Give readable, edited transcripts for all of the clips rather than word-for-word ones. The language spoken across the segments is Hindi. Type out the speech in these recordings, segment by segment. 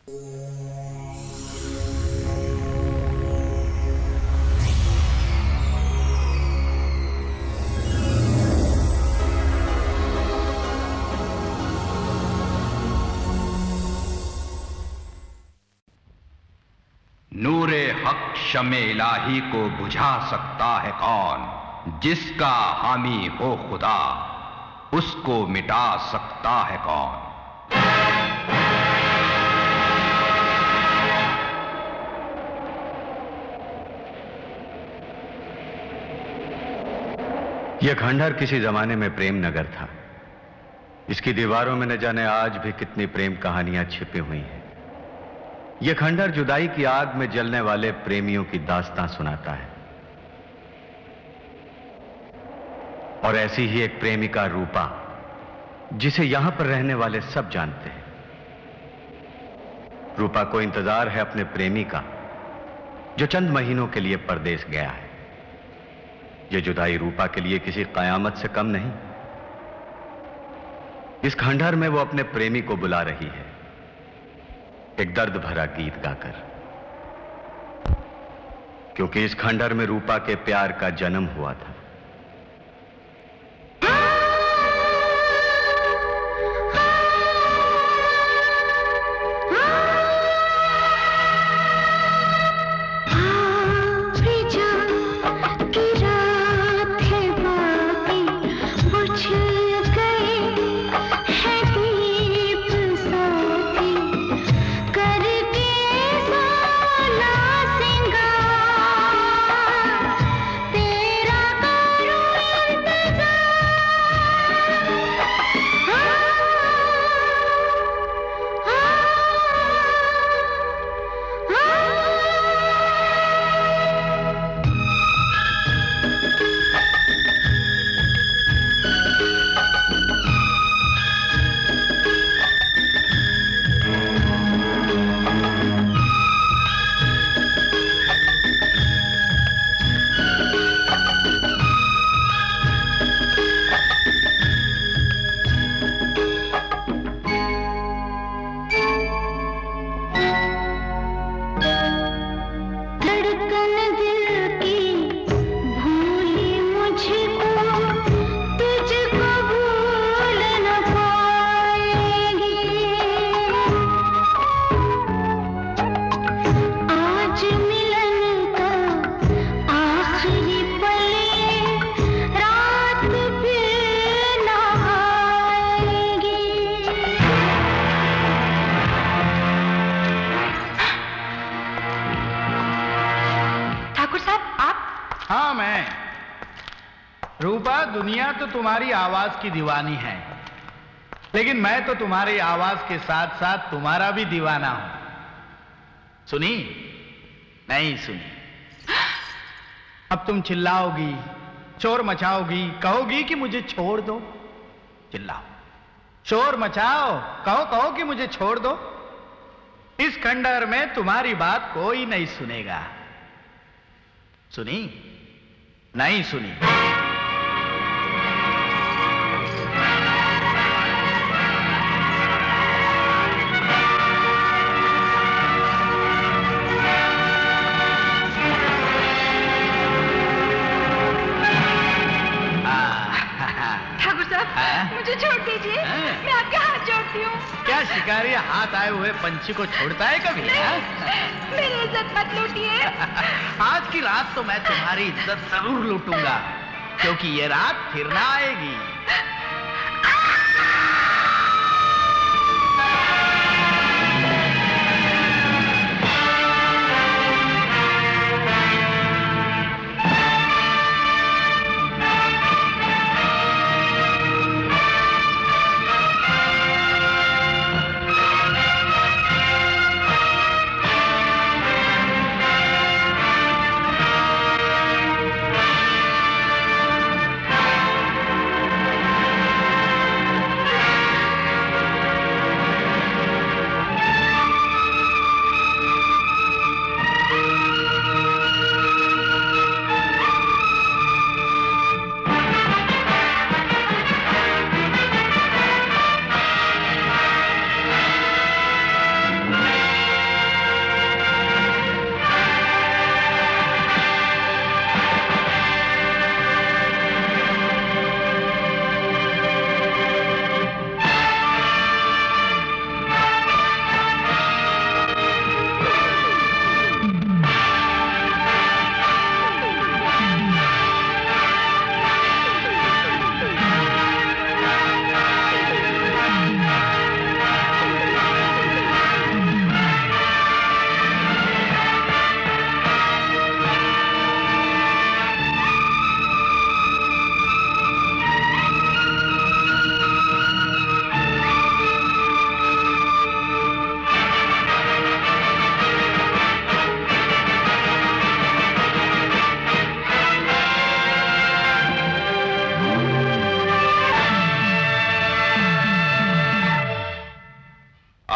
नूरे हक शमे इलाही को बुझा सकता है कौन? जिसका हामी हो खुदा उसको मिटा सकता है कौन? यह खंडहर किसी जमाने में प्रेम नगर था। इसकी दीवारों में न जाने आज भी कितनी प्रेम कहानियां छिपी हुई हैं। यह खंडहर जुदाई की आग में जलने वाले प्रेमियों की दास्तां सुनाता है। और ऐसी ही एक प्रेमिका रूपा, जिसे यहां पर रहने वाले सब जानते हैं। रूपा को इंतजार है अपने प्रेमी का, जो चंद महीनों के लिए परदेश गया है। यह जुदाई रूपा के लिए किसी कयामत से कम नहीं। इस खंडहर में वो अपने प्रेमी को बुला रही है, एक दर्द भरा गीत गाकर, क्योंकि इस खंडहर में रूपा के प्यार का जन्म हुआ था। दुनिया तो तुम्हारी आवाज की दीवानी है, लेकिन मैं तो तुम्हारी आवाज के साथ साथ तुम्हारा भी दीवाना हूं। सुनी? नहीं सुनी? अब तुम चिल्लाओगी, शोर मचाओगी, कहोगी कि मुझे छोड़ दो। चिल्लाओ, शोर मचाओ, कहो कहो कि मुझे छोड़ दो। इस खंडहर में तुम्हारी बात कोई नहीं सुनेगा। सुनी? नहीं सुनी? मुझे छोड़ दीजिए, मैं आपके हाथ जोड़ती हूँ। क्या शिकारी हाथ आए हुए पंछी को छोड़ता है कभी? मेरी इज्जत मत लूटिए। आज की रात तो मैं तुम्हारी इज्जत जरूर लूटूंगा, क्योंकि ये रात फिर ना आएगी।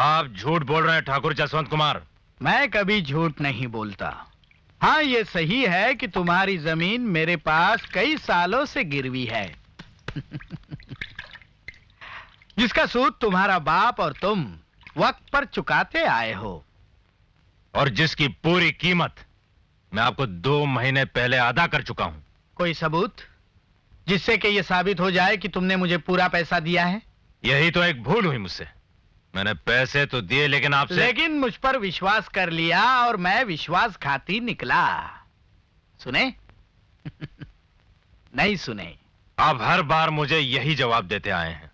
आप झूठ बोल रहे हैं ठाकुर जसवंत कुमार। मैं कभी झूठ नहीं बोलता। हाँ, ये सही है कि तुम्हारी जमीन मेरे पास कई सालों से गिरवी है जिसका सूद तुम्हारा बाप और तुम वक्त पर चुकाते आए हो, और जिसकी पूरी कीमत मैं आपको 2 महीने पहले अदा कर चुका हूं। कोई सबूत जिससे कि यह साबित हो जाए कि तुमने मुझे पूरा पैसा दिया है? यही तो एक भूल हुई मुझसे। मैंने पैसे तो दिए, लेकिन मुझ पर विश्वास कर लिया और मैं विश्वासघाती निकला। सुने नहीं सुने? आप हर बार मुझे यही जवाब देते आए हैं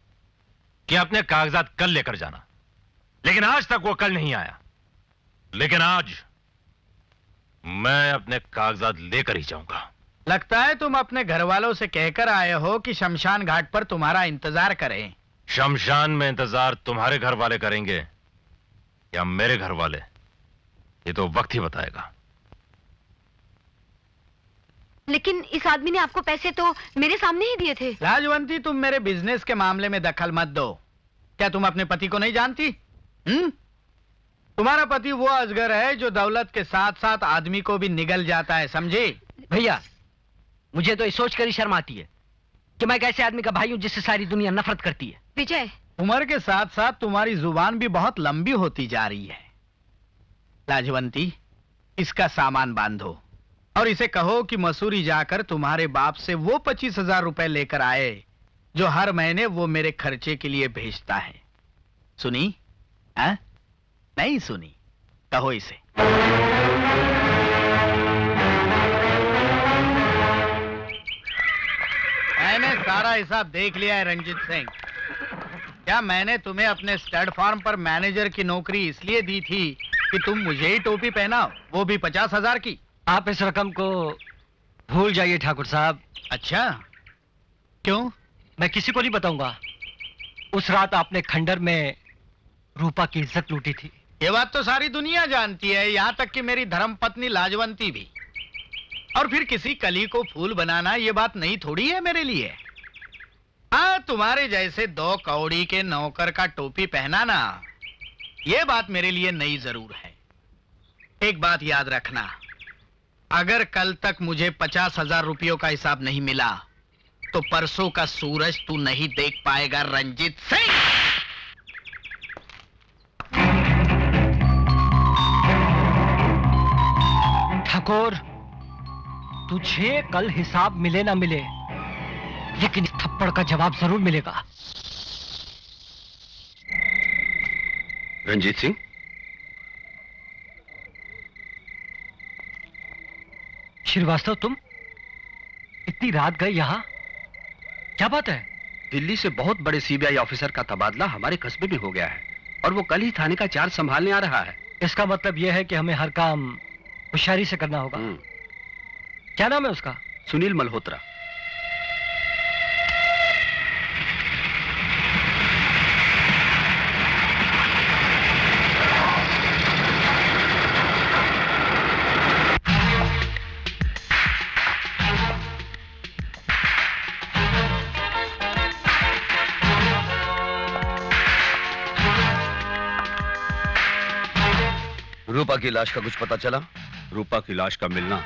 कि अपने कागजात कल लेकर जाना, लेकिन आज तक वो कल नहीं आया। लेकिन आज मैं अपने कागजात लेकर ही जाऊंगा। लगता है तुम अपने घर वालों से कहकर आए हो कि शमशान घाट पर तुम्हारा इंतजार करें। शमशान में इंतजार तुम्हारे घर वाले करेंगे या मेरे घर वाले, ये तो वक्त ही बताएगा। लेकिन इस आदमी ने आपको पैसे तो मेरे सामने ही दिए थे। लाजवंती, तुम मेरे बिजनेस के मामले में दखल मत दो। क्या तुम अपने पति को नहीं जानती? तुम्हारा पति वो अजगर है जो दौलत के साथ साथ आदमी को भी निगल जाता है, समझे? भैया, मुझे तो ये सोचकर ही शर्म आती है कि मैं एक ऐसे आदमी का भाई हूं जिससे सारी दुनिया नफरत करती है। विजय, उम्र के साथ साथ तुम्हारी जुबान भी बहुत लंबी होती जा रही है। लाजवंती, इसका सामान बांधो और इसे कहो कि मसूरी जाकर तुम्हारे बाप से वो 25,000 रुपए लेकर आए जो हर महीने वो मेरे खर्चे के लिए भेजता है। सुनी? हाँ? नहीं सुनी? कहो इसे। मैंने सारा हिसाब देख लिया है रंजीत सिंह। क्या मैंने तुम्हें अपने स्टड फार्म पर मैनेजर की नौकरी इसलिए दी थी कि तुम मुझे ही टोपी पहनाओ, वो भी 50,000 की? आप इस रकम को भूल जाइए ठाकुर साहब। अच्छा, क्यों? मैं किसी को नहीं बताऊंगा। उस रात आपने खंडर में रूपा की इज्जत लूटी थी। ये बात तो सारी दुनिया जानती है, यहाँ तक कि मेरी धर्मपत्नी लाजवंती भी। और फिर किसी कली को फूल बनाना ये बात नहीं थोड़ी है मेरे लिए। हाँ, तुम्हारे जैसे 2 कौड़ी के नौकर का टोपी पहनाना ये बात मेरे लिए नई जरूर है। एक बात याद रखना, अगर कल तक मुझे 50,000 रुपयों का हिसाब नहीं मिला तो परसों का सूरज तू नहीं देख पाएगा रंजीत सिंह। ठाकुर, तुझे कल हिसाब मिले ना मिले, लेकिन इस थप्पड़ का जवाब जरूर मिलेगा। रंजीत सिंह, श्रीवास्तव, तुम इतनी रात गए यहां, क्या बात है? दिल्ली से बहुत बड़े सीबीआई ऑफिसर का तबादला हमारे कस्बे में हो गया है और वो कल ही थाने का चार्ज संभालने आ रहा है। इसका मतलब यह है कि हमें हर काम होशियारी से करना होगा। क्या नाम है उसका? सुनील मल्होत्रा। रूपा की लाश का कुछ पता चला? रूपा की लाश का मिलना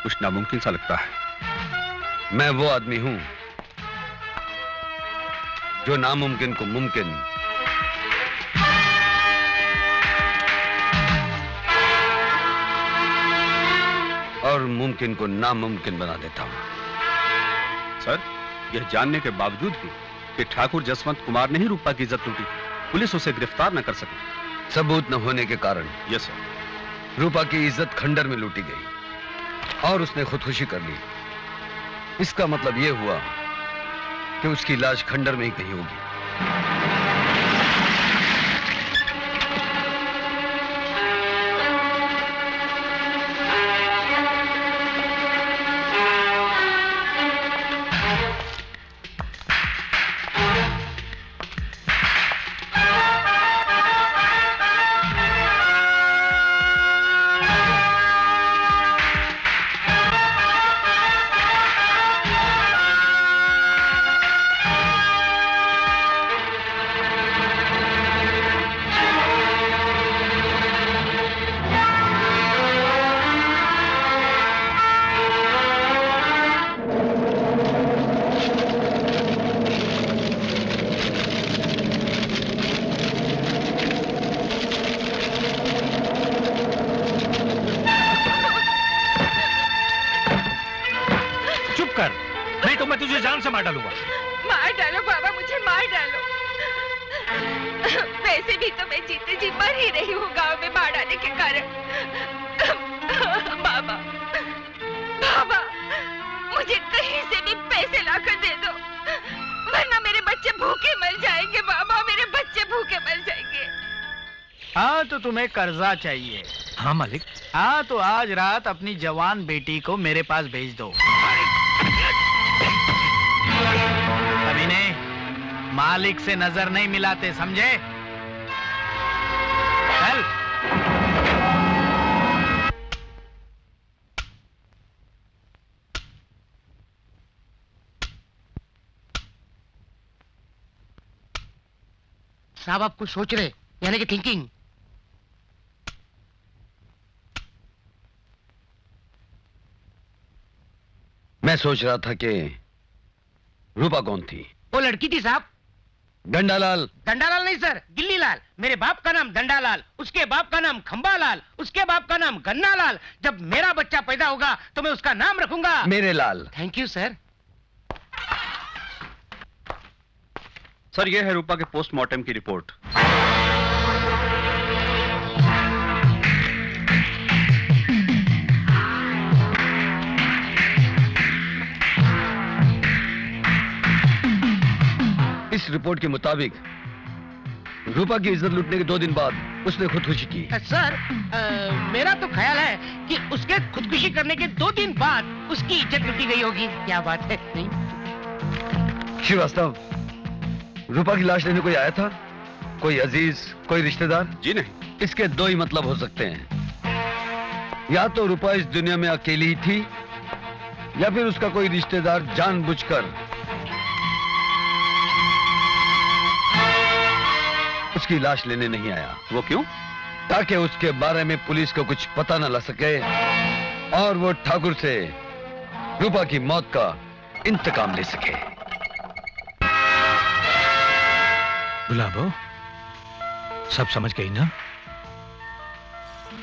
कुछ नामुमकिन सा लगता है। मैं वो आदमी हूं जो नामुमकिन को मुमकिन और मुमकिन को नामुमकिन बना देता हूं। सर, यह जानने के बावजूद भी कि ठाकुर जसवंत कुमार ने ही रूपा की इज्जत लूटी, पुलिस उसे गिरफ्तार न कर सकी। सबूत न होने के कारण यस सर। रूपा की इज्जत खंडर में लूटी गई और उसने खुदकुशी कर ली। इसका मतलब यह हुआ कि उसकी लाश खंडर में ही कहीं होगी। मार डालूंगा। मार डालो बाबा, मुझे मार डालो। वैसे भी तो मैं जीते जी मर ही रही हूँ गांव में मार डालने के कारण। बाबा, बाबा, मुझे कहीं से भी पैसे लाकर दे दो, वरना मेरे बच्चे भूखे मर जाएंगे। बाबा, मेरे बच्चे भूखे मर जाएंगे। हाँ, तो तुम्हें कर्जा चाहिए? हाँ मालिक। हाँ, तो आज रात अपनी जवान बेटी को मेरे पास भेज दो। कमीने, मालिक से नजर नहीं मिलाते, समझे? चल। साहब आप कुछ सोच रहे, यानी कि थिंकिंग। मैं सोच रहा था कि रूपा कौन थी? वो लड़की थी साहब। डंडालाल? डंडालाल नहीं सर, गिल्लीलाल। मेरे बाप का नाम डंडालाल, उसके बाप का नाम खंबालाल, उसके बाप का नाम गन्नालाल। जब मेरा बच्चा पैदा होगा तो मैं उसका नाम रखूंगा मेरे लाल। Thank you sir. सर, यह है रूपा के पोस्टमार्टम की रिपोर्ट। इस रिपोर्ट के मुताबिक रूपा की इज्जत लूटने के 2 दिन बाद उसने खुदकुशी की। सर, मेरा तो ख्याल है कि उसके खुदकुशी करने के 2 दिन बाद उसकी इज्जत लूटी गई होगी। क्या बात है? नहीं श्रीवास्तव, रूपा की लाश लेने कोई आया था? कोई अजीज, कोई रिश्तेदार? जी नहीं। इसके 2 ही मतलब हो सकते हैं। या तो रूपा इस दुनिया में अकेली ही थी, या फिर उसका कोई रिश्तेदार जानबूझकर उसकी लाश लेने नहीं आया। वो क्यों? ताकि उसके बारे में पुलिस को कुछ पता न लग सके और वो ठाकुर से रूपा की मौत का इंतकाम ले सके। गुलाबो, सब समझ गई ना?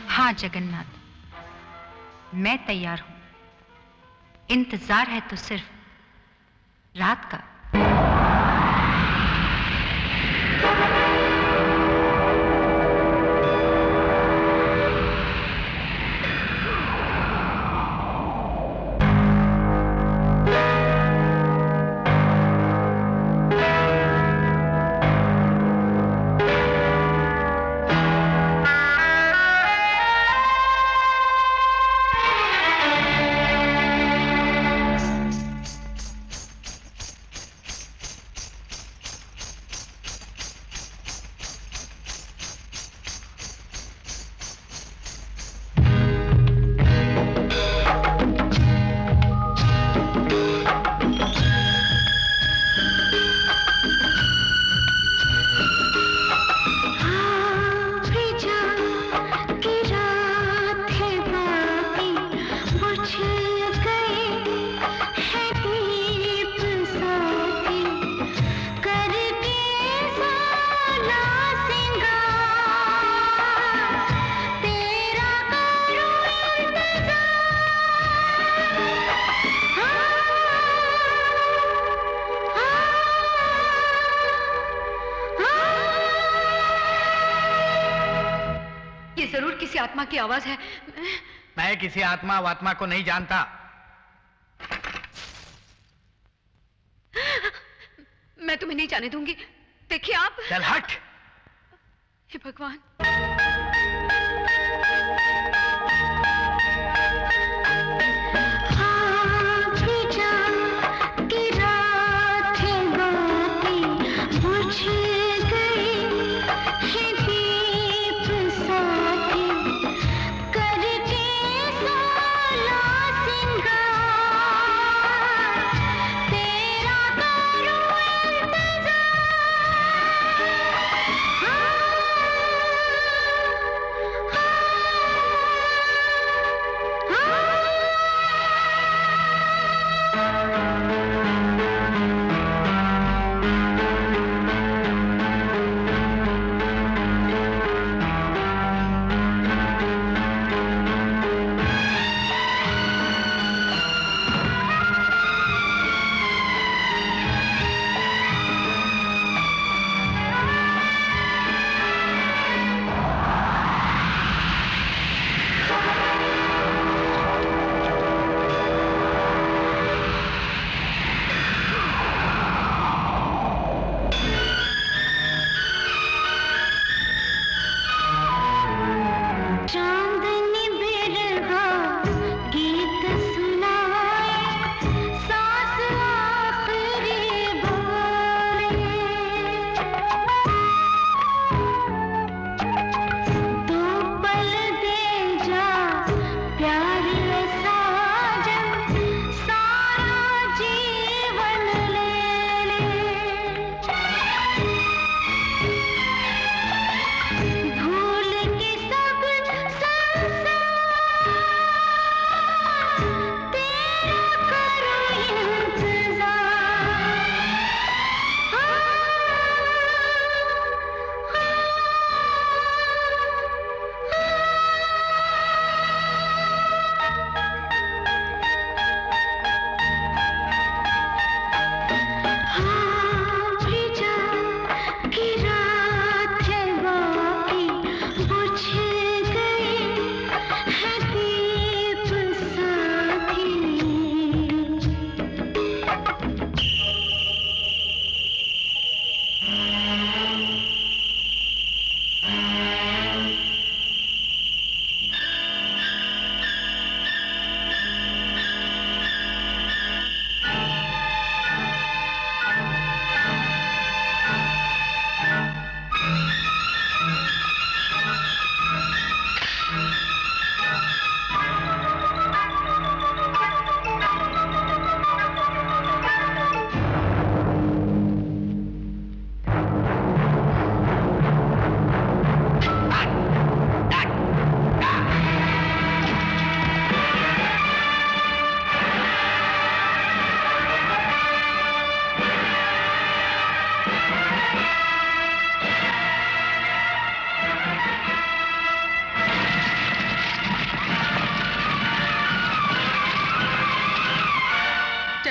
हाँ जगन्नाथ, मैं तैयार हूं। इंतजार है तो सिर्फ रात का। आत्मा की आवाज है। मैं किसी आत्मा वात्मा को नहीं जानता। मैं तुम्हें नहीं जाने दूंगी। देखिए आप। चल हट। हे भगवान।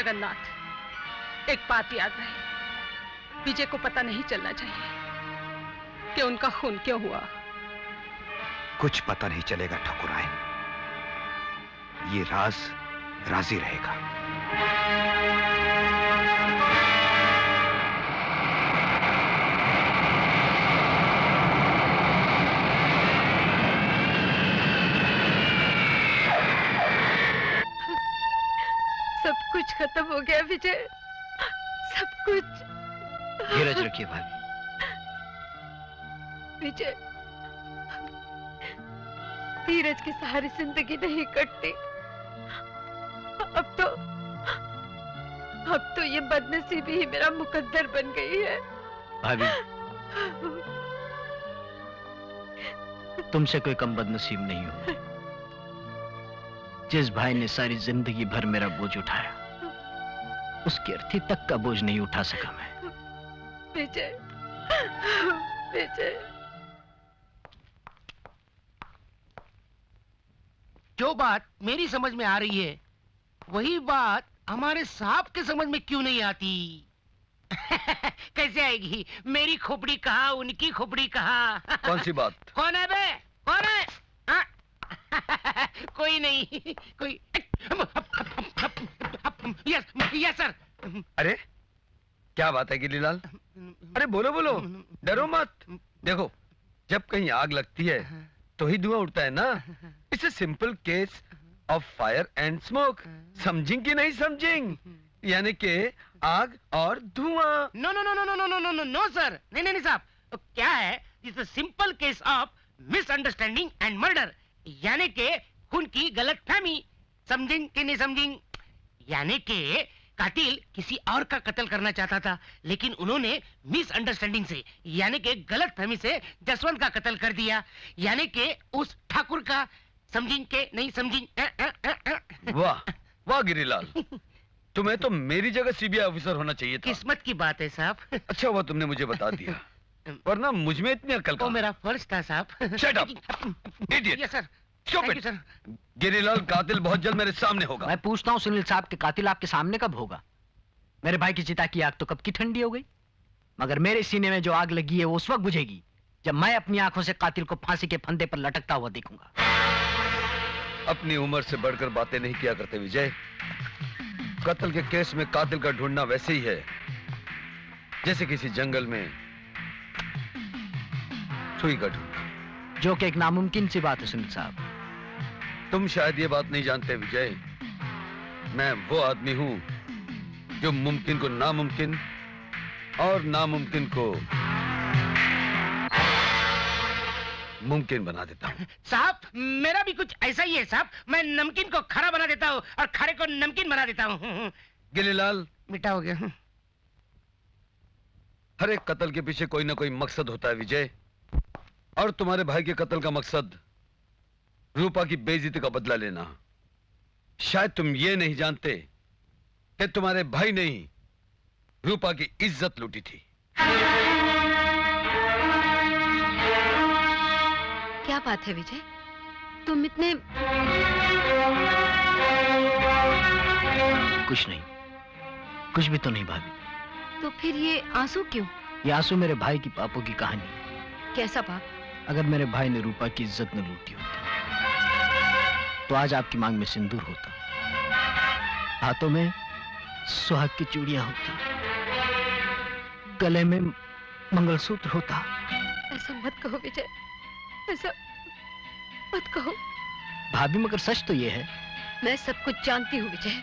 जगन्नाथ, एक बात याद रहे, विजय को पता नहीं चलना चाहिए कि उनका खून क्यों हुआ। कुछ पता नहीं चलेगा ठाकुरायन, ये राज राजी रहेगा। सब कुछ खत्म हो गया विजय, सब कुछ। धीरज रखिए भाभी। विजय, धीरज के सहारे जिंदगी नहीं कटती। अब तो ये बदनसीबी ही मेरा मुकद्दर बन गई है। भाभी, तुमसे कोई कम बदनसीब नहीं हूं। जिस भाई ने सारी जिंदगी भर मेरा बोझ उठाया, उसकी अर्थी तक का बोझ नहीं उठा सका मैं। विजय, विजय। जो बात मेरी समझ में आ रही है, वही बात हमारे साहब के समझ में क्यों नहीं आती? कैसे आएगी? मेरी खोपड़ी कहाँ, उनकी खोपड़ी कहाँ? कौन सी बात? कौन है बे? कौन है? कोई नहीं, कोई। Yes, yes sir. अरे क्या बात है गिल्लीलाल? अरे बोलो बोलो, डरो मत। देखो, जब कहीं आग लगती है तो ही धुआं उठता है ना। It's a simple case of fire and smoke. समझें कि नहीं समझें? यानी कि आग और धुआं। No no no no no no no no no sir, नहीं नहीं साहब। तो क्या है? It's a simple case of misunderstanding and murder, यानी कि खून की गलतफहमी। समझें कि नहीं समझें? यानी कि कातिल किसी और का कत्ल करना चाहता था, लेकिन उन्होंने मिसअंडरस्टैंडिंग से, यानी कि गलतफहमी से जसवंत का कत्ल कर दिया, यानी कि उस ठाकुर का। समझें कि नहीं समझें? वाह वाह गिरीलाल, तुम्हें तो मेरी जगह सीबीआई ऑफिसर होना चाहिए था। किस्मत की बात है साहब। अच्छा हुआ तुमने मुझे बता दिया, वरना मुझ में इतनी अक्ल वो मेरा फर्ज था साहब। Shut up idiot. Yes sir. Stupid sir. Girilal, कातिल बहुत जल्द मेरे सामने होगा। मैं पूछता हूँ सुनील साहब के कातिल आपके सामने कब होगा? मेरे भाई की चिता की आग तो कब की ठंडी हो गई, मगर मेरे सीने में जो आग लगी है वो उस वक्त बुझेगी जब मैं अपनी आंखों से कातिल को फांसी के फंदे पर लटकता हुआ देखूंगा। अपनी उम्र से बढ़कर बातें नहीं किया करते विजय। कत्ल के केस में कातिल का ढूंढना वैसे ही है जैसे किसी जंगल में सुई का ढूंढना, जो कि एक नामुमकिन सी बात है सुनील साहब। तुम शायद ये बात नहीं जानते विजय, मैं वो आदमी हूं जो मुमकिन को नामुमकिन और नामुमकिन को मुमकिन बना देता हूं। साहब, मेरा भी कुछ ऐसा ही है साहब। मैं नमकीन को खरा बना देता हूँ और खरे को नमकीन बना देता हूँ। गिलीलाल, मिठा हो गया। हर एक कत्ल के पीछे कोई ना कोई मकसद होता है विजय, और तुम्हारे भाई के कत्ल का मकसद रूपा की बेइज्जती का बदला लेना। शायद तुम ये नहीं जानते कि तुम्हारे भाई ने ही रूपा की इज्जत लूटी थी। क्या बात है विजय, तुम इतने... कुछ नहीं, कुछ भी तो नहीं भाभी। तो फिर ये आंसू क्यों? ये आंसू मेरे भाई की पापों की कहानी। कैसा पाप? अगर मेरे भाई ने रूपा की इज्जत न लूटी होती तो आज आपकी मांग में सिंदूर होता, हाथों में सुहाग की चूड़ियां होती, गले में मंगलसूत्र होता। ऐसा मत कहो विजय, ऐसा मत कहो। भाभी, मगर सच तो ये है। मैं सब कुछ जानती हूँ विजय।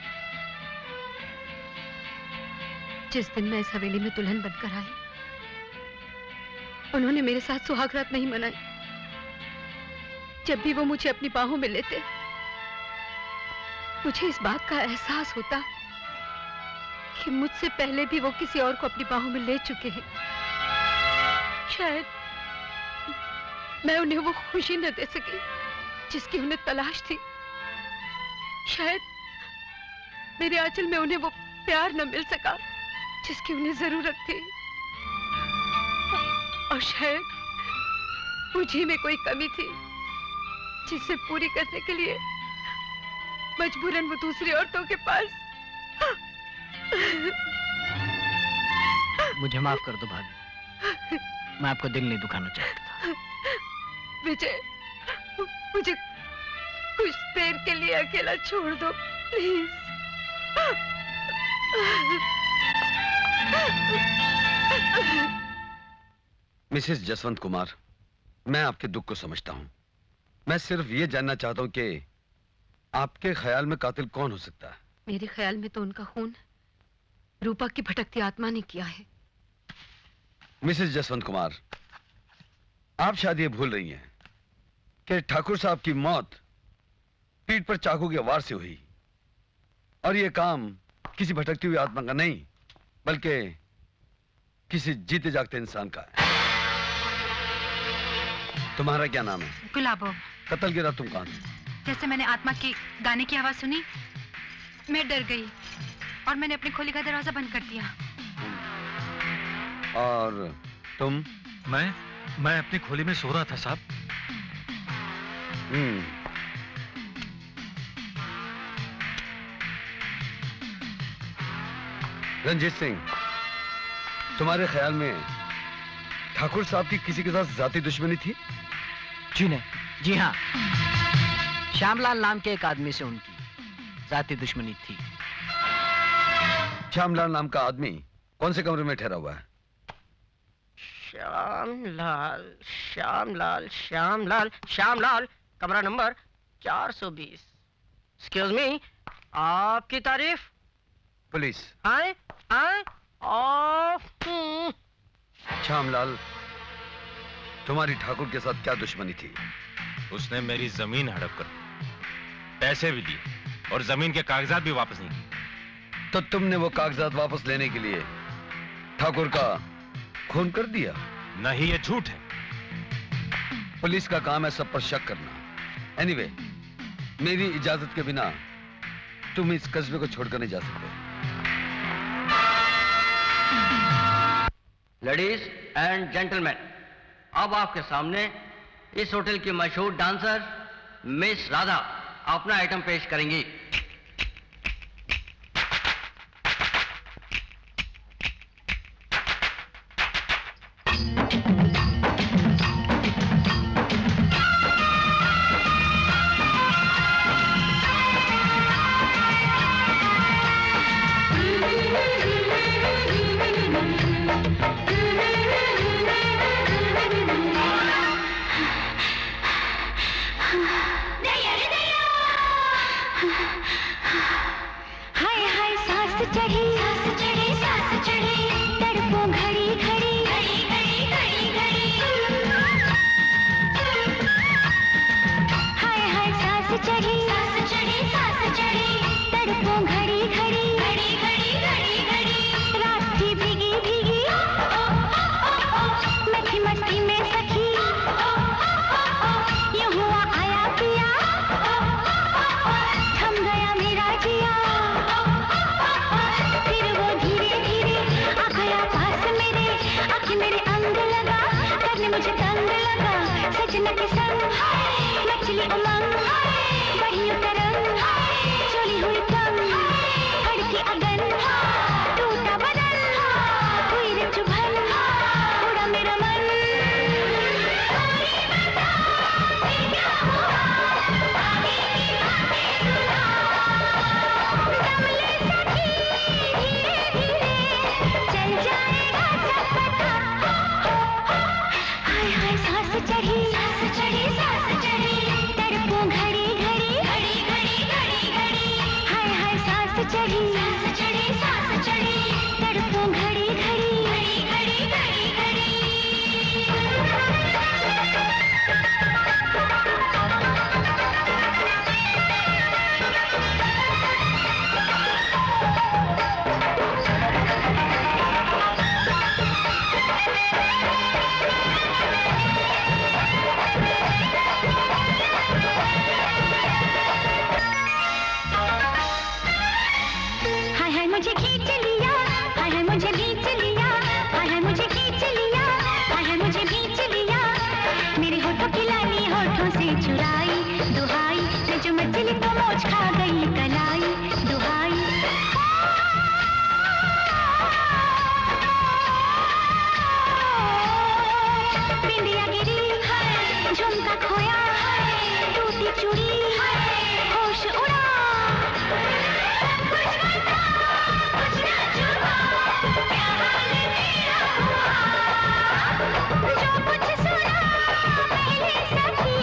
जिस दिन मैं इस हवेली में दुल्हन बनकर आई, उन्होंने मेरे साथ सुहाग रात नहीं मनाई। जब भी वो मुझे अपनी बाहों में लेते, मुझे इस बात का एहसास होता कि मुझसे पहले भी वो किसी और को अपनी बाहों में ले चुके हैं। शायद मैं उन्हें वो खुशी न दे सकी जिसकी उन्हें तलाश थी। शायद मेरे आंचल में उन्हें वो प्यार न मिल सका जिसकी उन्हें जरूरत थी। और शायद मुझे में कोई कमी थी जिसे पूरी करने के लिए मजबूरन वो दूसरी औरतों के पास मुझे माफ कर दो भाभी, मैं आपको दिल नहीं दुखाना चाहता था। विजय, मुझे कुछ देर के लिए अकेला छोड़ दो प्लीज। मिसेस जसवंत कुमार, मैं आपके दुख को समझता हूं। मैं सिर्फ ये जानना चाहता हूं कि आपके ख्याल में कातिल कौन हो सकता है? मेरे ख्याल में तो उनका खून रूपा की भटकती आत्मा ने किया है। मिसेस जसवंत कुमार, आप शायद ये भूल रही हैं कि ठाकुर साहब की मौत पीठ पर चाकू के वार से हुई, और ये काम किसी भटकती हुई आत्मा का नहीं बल्कि किसी जीते जागते इंसान का है। तुम्हारा क्या नाम है? गुलाबो। कत्ल गिरा तुम कहां से? जैसे मैंने आत्मा के गाने की आवाज सुनी, मैं डर गई और मैंने अपनी खोली का दरवाजा बंद कर दिया। और तुम? मैं अपनी खोली में सो रहा था साहब। रंजीत सिंह, तुम्हारे ख्याल में ठाकुर साहब की किसी के साथ जाती दुश्मनी थी? जी नहीं, जी हाँ, श्यामलाल नाम के एक आदमी से उनकी जाती दुश्मनी थी। श्यामलाल नाम का आदमी कौन से कमरे में ठहरा हुआ है? श्यामलाल, श्यामलाल, श्यामलाल, श्यामलाल, कमरा नंबर 420। एक्सक्यूज मी, आपकी तारीफ? पुलिस। आए आए। श्यामलाल, तुम्हारी ठाकुर के साथ क्या दुश्मनी थी? उसने मेरी जमीन हड़प कर पैसे भी दिए और जमीन के कागजात भी वापस नहीं किए। तो तुमने वो कागजात वापस लेने के लिए ठाकुर का खून कर दिया? नहीं, ये झूठ है। पुलिस का काम है सब पर शक करना। एनीवे, मेरी इजाजत के बिना तुम इस कस्बे को छोड़कर नहीं जा सकते। लेडीज एंड जेंटलमैन, अब आपके सामने इस होटल की मशहूर डांसर मिस राधा अपना आइटम पेश करेंगी। चुड़ी होश उड़ा कुछ बता कुछ ना छुपा क्या हाल तेरा हुआ जो कुछ सुना पहले सखी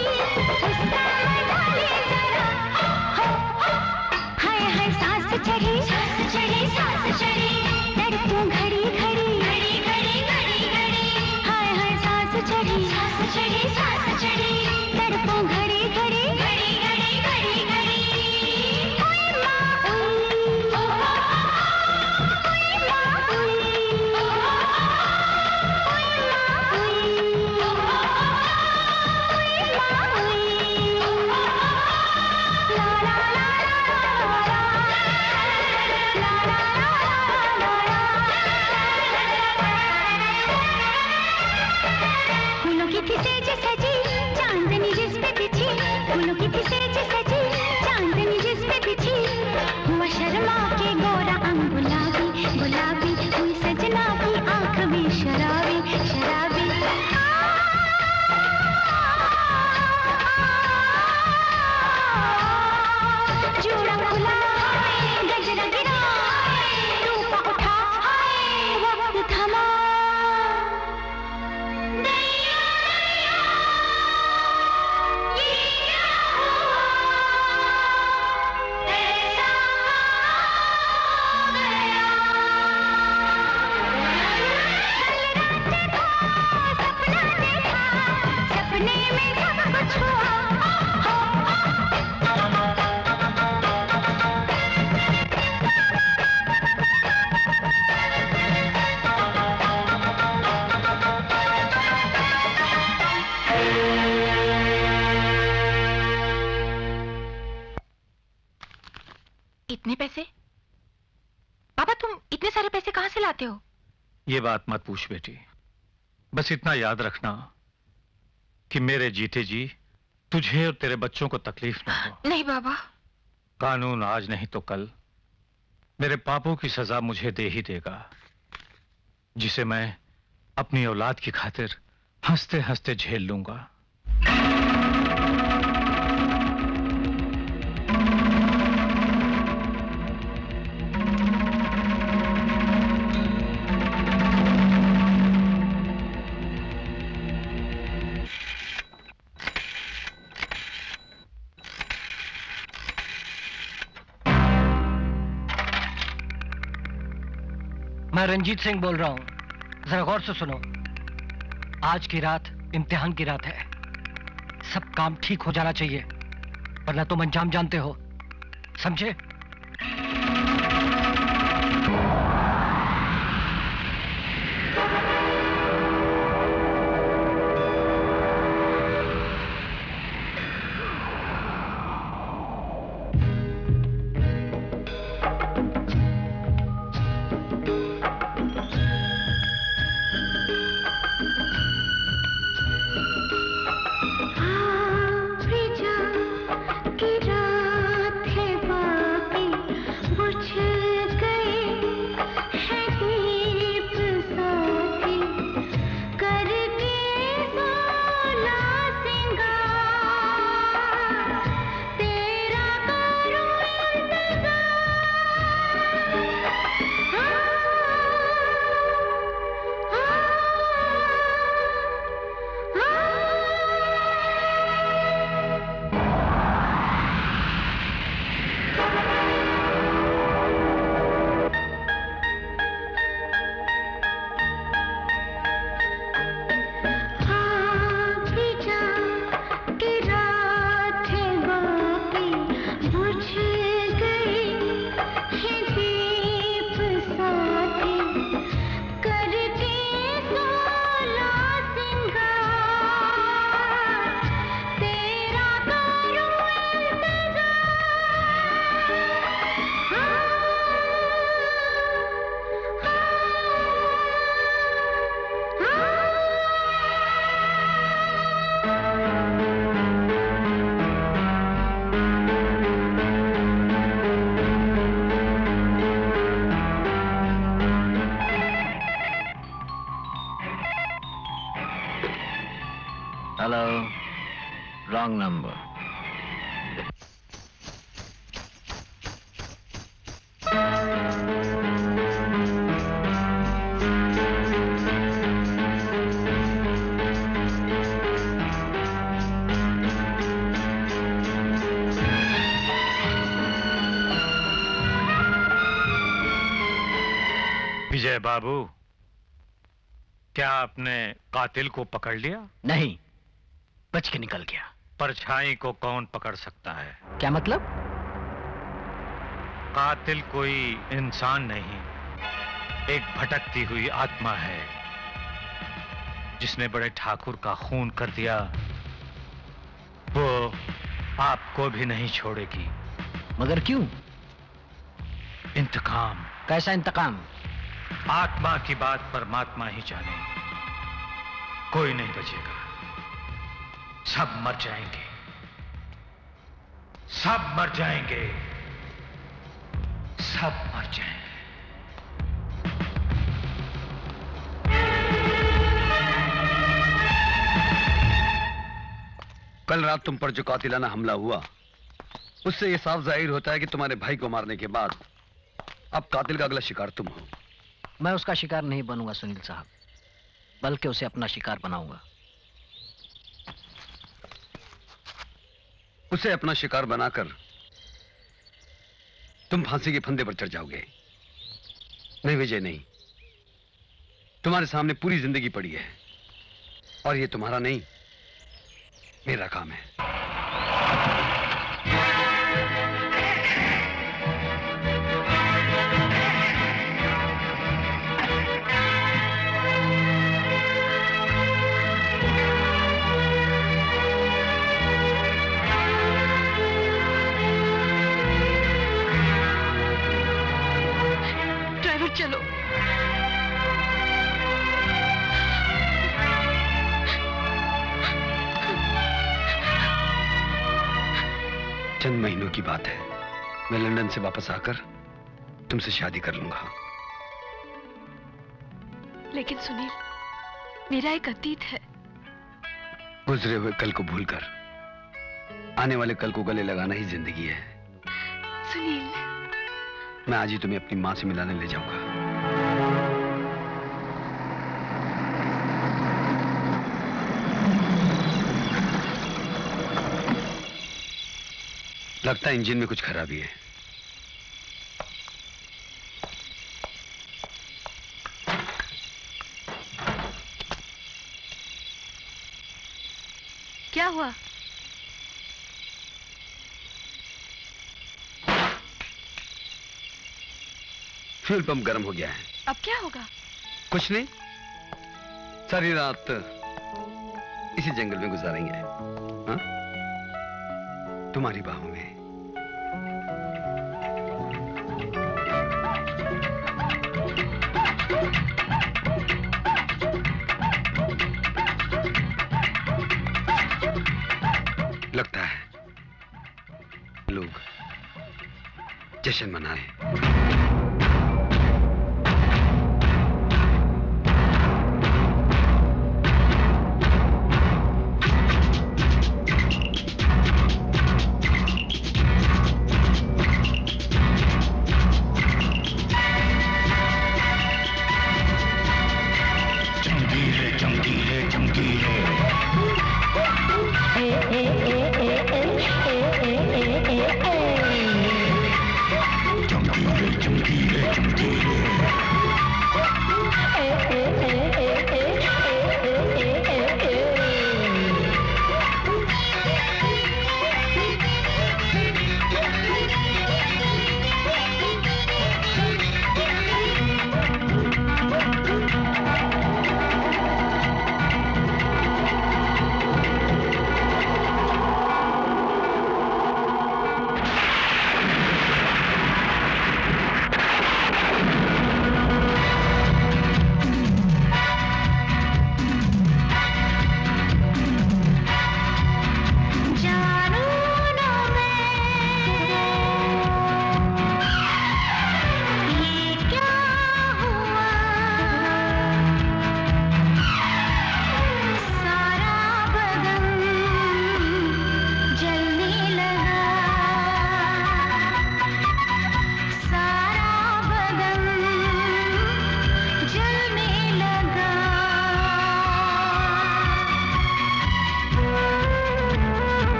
उसका मजा ले जरा हाय हाय सांस चढ़ी सांस चढ़ी तड़पूं घड़ी घड़ी घड़ी घड़ी घड़ी घड़ी हाय हाय सांस चढ़ी सांस चढ़ी तड़पूं घड़ी घड़ी घड़ी घड़ी घड़ी घड़ी ओए माँ ओए माँ फूलों की थी सेज सजी चांदनी जिस पे बिछी फूलों की थी सेज सजी चांदनी जिस पे बिछी हुआ शर्मा के गोरा अंग गुलाबी गुलाबी हुई सजना की आंख में शराबी शराबी जूड़ा खुला गजरा गिरा रूपा उठा वक्त थमा सपने में सब कुछ हुआ इतने पैसे? पापा तुम इतने सारे पैसे कहां से लाते हो? ये बात मत पूछ बेटी, बस इतना याद रखना कि मेरे जीते जी तुझे और तेरे बच्चों को तकलीफ ना हो। नहीं बाबा। कानून आज नहीं तो कल मेरे पापों की सजा मुझे दे ही देगा, जिसे मैं अपनी औलाद की खातिर हंसते हंसते झेल लूंगा। मैं रंजीत सिंह बोल रहा हूं, जरा गौर से सुनो। आज की रात इम्तिहान की रात है, सब काम ठीक हो जाना चाहिए, वरना तुम अंजाम जानते हो, समझे? Hello, wrong number. Vijay Babu, क्या आपने कातिल को पकड़ लिया? नहीं, बच के निकल गया। परछाई को कौन पकड़ सकता है? क्या मतलब? कातिल कोई इंसान नहीं, एक भटकती हुई आत्मा है जिसने बड़े ठाकुर का खून कर दिया। वो आपको भी नहीं छोड़ेगी। मगर क्यों? इंतकाम। कैसा इंतकाम? आत्मा की बात परमात्मा ही जाने। कोई नहीं बचेगा, सब मर जाएंगे, सब मर जाएंगे, सब मर जाएंगे। कल रात तुम पर जो कातिलाना हमला हुआ, उससे यह साफ जाहिर होता है कि तुम्हारे भाई को मारने के बाद अब कातिल का अगला शिकार तुम हो। मैं उसका शिकार नहीं बनूंगा सुनील साहब, बल्कि उसे अपना शिकार बनाऊंगा। उसे अपना शिकार बनाकर तुम फांसी के फंदे पर चढ़ जाओगे। नहीं विजय, नहीं। तुम्हारे सामने पूरी जिंदगी पड़ी है और ये तुम्हारा नहीं, मेरा काम है। ड्राइवर चलो। चंद महीनों की बात है, मैं लंदन से वापस आकर तुमसे शादी कर लूंगा। लेकिन सुनील, मेरा एक अतीत है। गुजरे हुए कल को भूलकर आने वाले कल को गले लगाना ही जिंदगी है। सुनील, मैं आज ही तुम्हें अपनी मां से मिलाने ले जाऊंगा। लगता है इंजन में कुछ खराबी है। क्या हुआ? फ्यूल पंप गर्म हो गया है। अब क्या होगा? कुछ नहीं, सारी रात इसी जंगल में गुजारेंगे। हाँ? तुम्हारी बाहों में। लगता है लोग जश्न मना रहे हैं।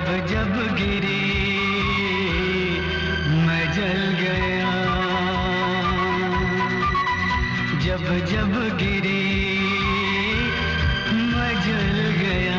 जब गिरी मैं जल गया, जब जब गिरी मैं जल गया।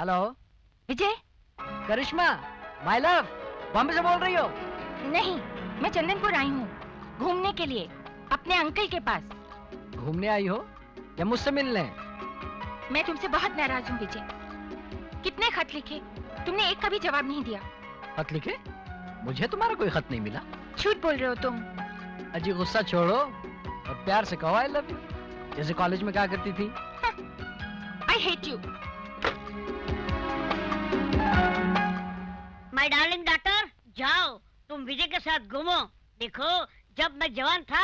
Hello Vijay, Karishma, my love, Bombay से बोल रही हो? नहीं, मैं चंदनपुर आई हूँ घूमने के लिए, अपने अंकल के पास। घूमने आई हो या मुझसे मिलने? मैं तुमसे बहुत नाराज हूँ विजय। कितने खत लिखे, तुमने एक का भी जवाब नहीं दिया। खत लिखे? मुझे तुम्हारा कोई खत नहीं मिला। झूठ बोल रहे हो तुम। अजी गुस्सा छोड़ो और प्यार से कहो आई लव यू, जैसे कॉलेज में कहा करती थी। I hate you. My darling daughter, जाओ तुम विजय के साथ घूमो। देखो, जब मैं जवान था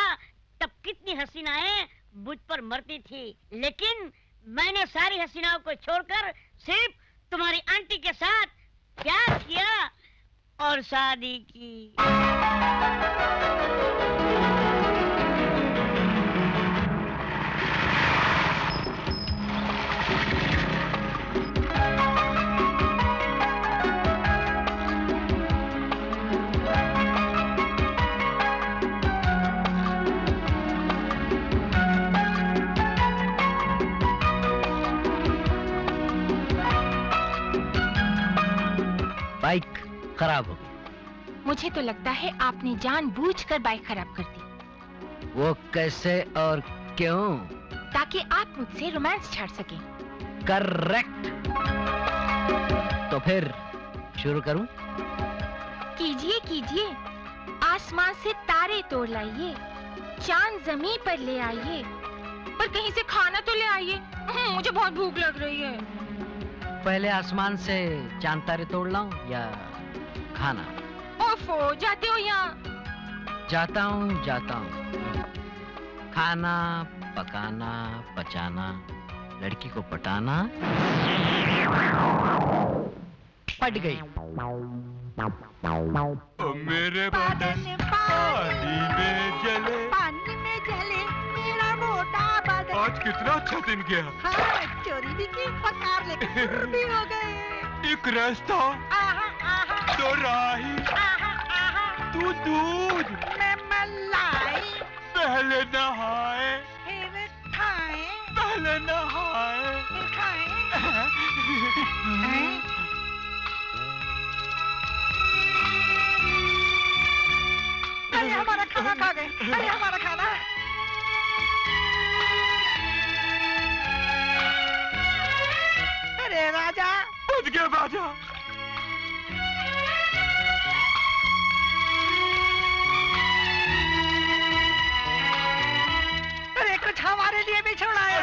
तब कितनी हसीनाएं मुझ पर मरती थी, लेकिन मैंने सारी हसीनाओं को छोड़कर सिर्फ तुम्हारी आंटी के साथ प्यार किया और शादी की। बाइक खराब हो गई। मुझे तो लगता है आपने जानबूझकर बाइक खराब कर दी। वो कैसे और क्यों? ताकि आप मुझसे रोमांस छाड़ सकें। करेक्ट। तो फिर शुरू करूं? कीजिए कीजिए। आसमान से तारे तोड़ लाइए, चांद जमीन पर ले आइए, पर कहीं से खाना तो ले आइए। मुझे बहुत भूख लग रही है। पहले आसमान से चांद तारे तोड़ लाऊं या खाना? ओफो, जाते हो यहाँ? जाता हूँ। खाना पकाना पचाना, लड़की को पटाना। पट गई। मेरे बदन पानी में जले, मेरा मोटा बदन। आज कितना अच्छा दिन गया। हाँ, चोरी भी की, पकार लेके शुरू भी हो गए। एक रास्ता, दो राही, तू दूध, मैं मलाई। पहले नहाए, फिर खाए, पहले नहाए, फिर खाए। अरे हमारा खाना खा गए। अरे हमारा खाना। अरे राजा, उठ गया बाजा। अरे कुछ हमारे लिए भी छोड़ा है।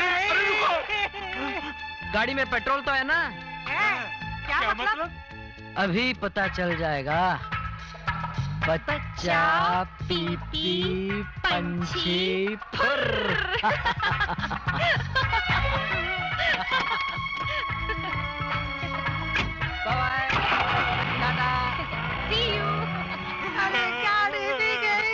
गाड़ी में पेट्रोल तो है ना? क्या मतलब? अभी पता चल जाएगा। बच्चा पी पी पंछी फुर्र। बाय टाटा। See you। अरे गाड़ी भी गई।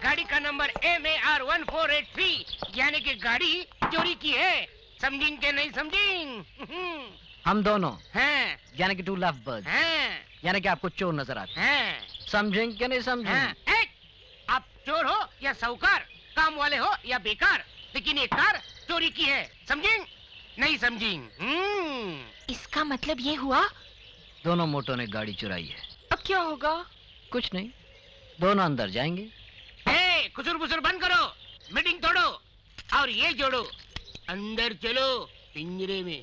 गाड़ी का नंबर MAR1483, यानी कि गाड़ी चोरी की है। समझेंगे के नहीं समझेंगे? हम दोनों हैं, यानी कि टू लव बर्ड्स हैं, यानी कि आपको चोर नजर आते हैं। समझेंगे कि नहीं समझेंगे? आप चोर हो या साहूकार, काम वाले हो या बेकार, लेकिन ये कार चोरी की है। समझेंगे नहीं समझेंगे? इसका मतलब ये हुआ दोनों मोटों ने गाड़ी चुराई है। अब क्या होगा? कुछ नहीं, दोनों अंदर जाएंगे। खुसुर बुसुर बंद करो, मीटिंग तोड़ो और ये जोड़ो। अंदर चलो पिंजरे में।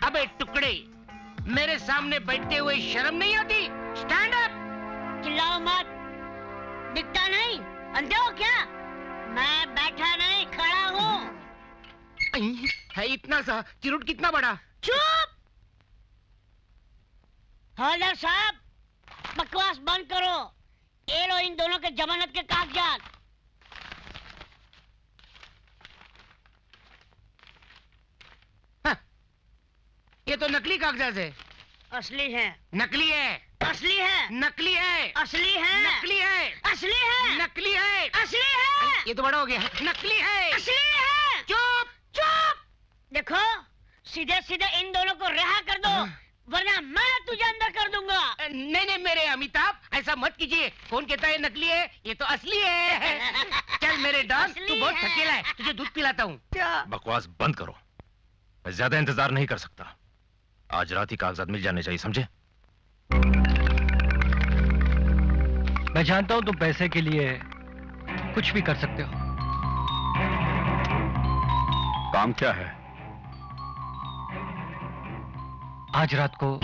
अबे टुकड़े, मेरे सामने बैठते हुए शर्म नहीं आती? Stand up. चिल्लाओ मत। दिखता नहीं? अंधे हो क्या? मैं बैठा नहीं, खड़ा हूँ। है इतना सा, चिरुट कितना बड़ा? चुप! हौलदार साहब, बकवास बंद करो। ये लो इन दोनों के जमानत के कागजात। ये तो नकली कागजात है। असली है। नकली है। असली है। नकली है। असली है। नकली है। असली है। नकली है। असली है। ये तो बड़ा हो गया। नकली है। असली है। चुप चुप! देखो, सीधे सीधे इन दोनों को रिहा कर दो, वरना मैं तुझे अंदर कर दूंगा। नहीं नहीं मेरे अमिताभ, ऐसा मत कीजिए। कौन कहता है नकली है? ये तो असली है। चल मेरे डॉग, तू बहुत थकेला है, तुझे दूध पिलाता हूँ। बकवास बंद करो। मैं ज्यादा इंतजार नहीं कर सकता। आज रात ही कागजात मिल जाने चाहिए, समझे? मैं जानता हूं तुम पैसे के लिए कुछ भी कर सकते हो। काम क्या है? आज रात को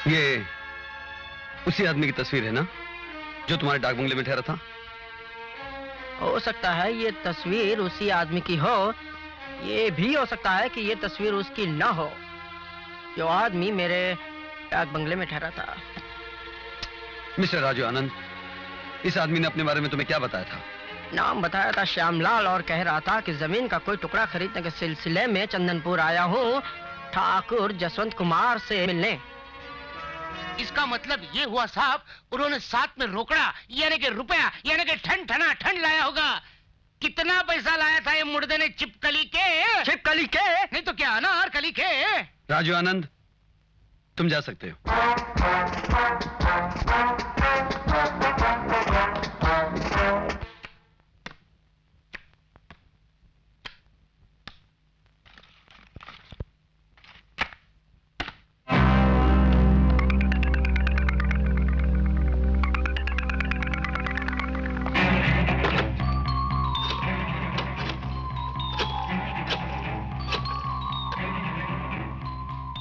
ये उसी आदमी की तस्वीर है ना जो तुम्हारे डाक बंगले में ठहरा था? हो सकता है ये तस्वीर उसी आदमी की हो, ये भी हो सकता है कि ये तस्वीर उसकी ना हो जो आदमी मेरे डाक बंगले में ठहरा था। मिस्टर राजू आनंद, इस आदमी ने अपने बारे में तुम्हें क्या बताया था? नाम बताया था श्यामलाल और कह रहा था कि जमीन का कोई टुकड़ा खरीदने के सिलसिले में चंदनपुर आया हूँ ठाकुर जसवंत कुमार से मिलने। इसका मतलब ये हुआ साहब, उन्होंने साथ में रोकड़ा यानी कि रुपया यानी कि ठन लाया होगा। कितना पैसा लाया था ये मुर्दे ने चिपकली के? चिपकली के? नहीं तो क्या अनारकली के? राजू आनंद, तुम जा सकते हो।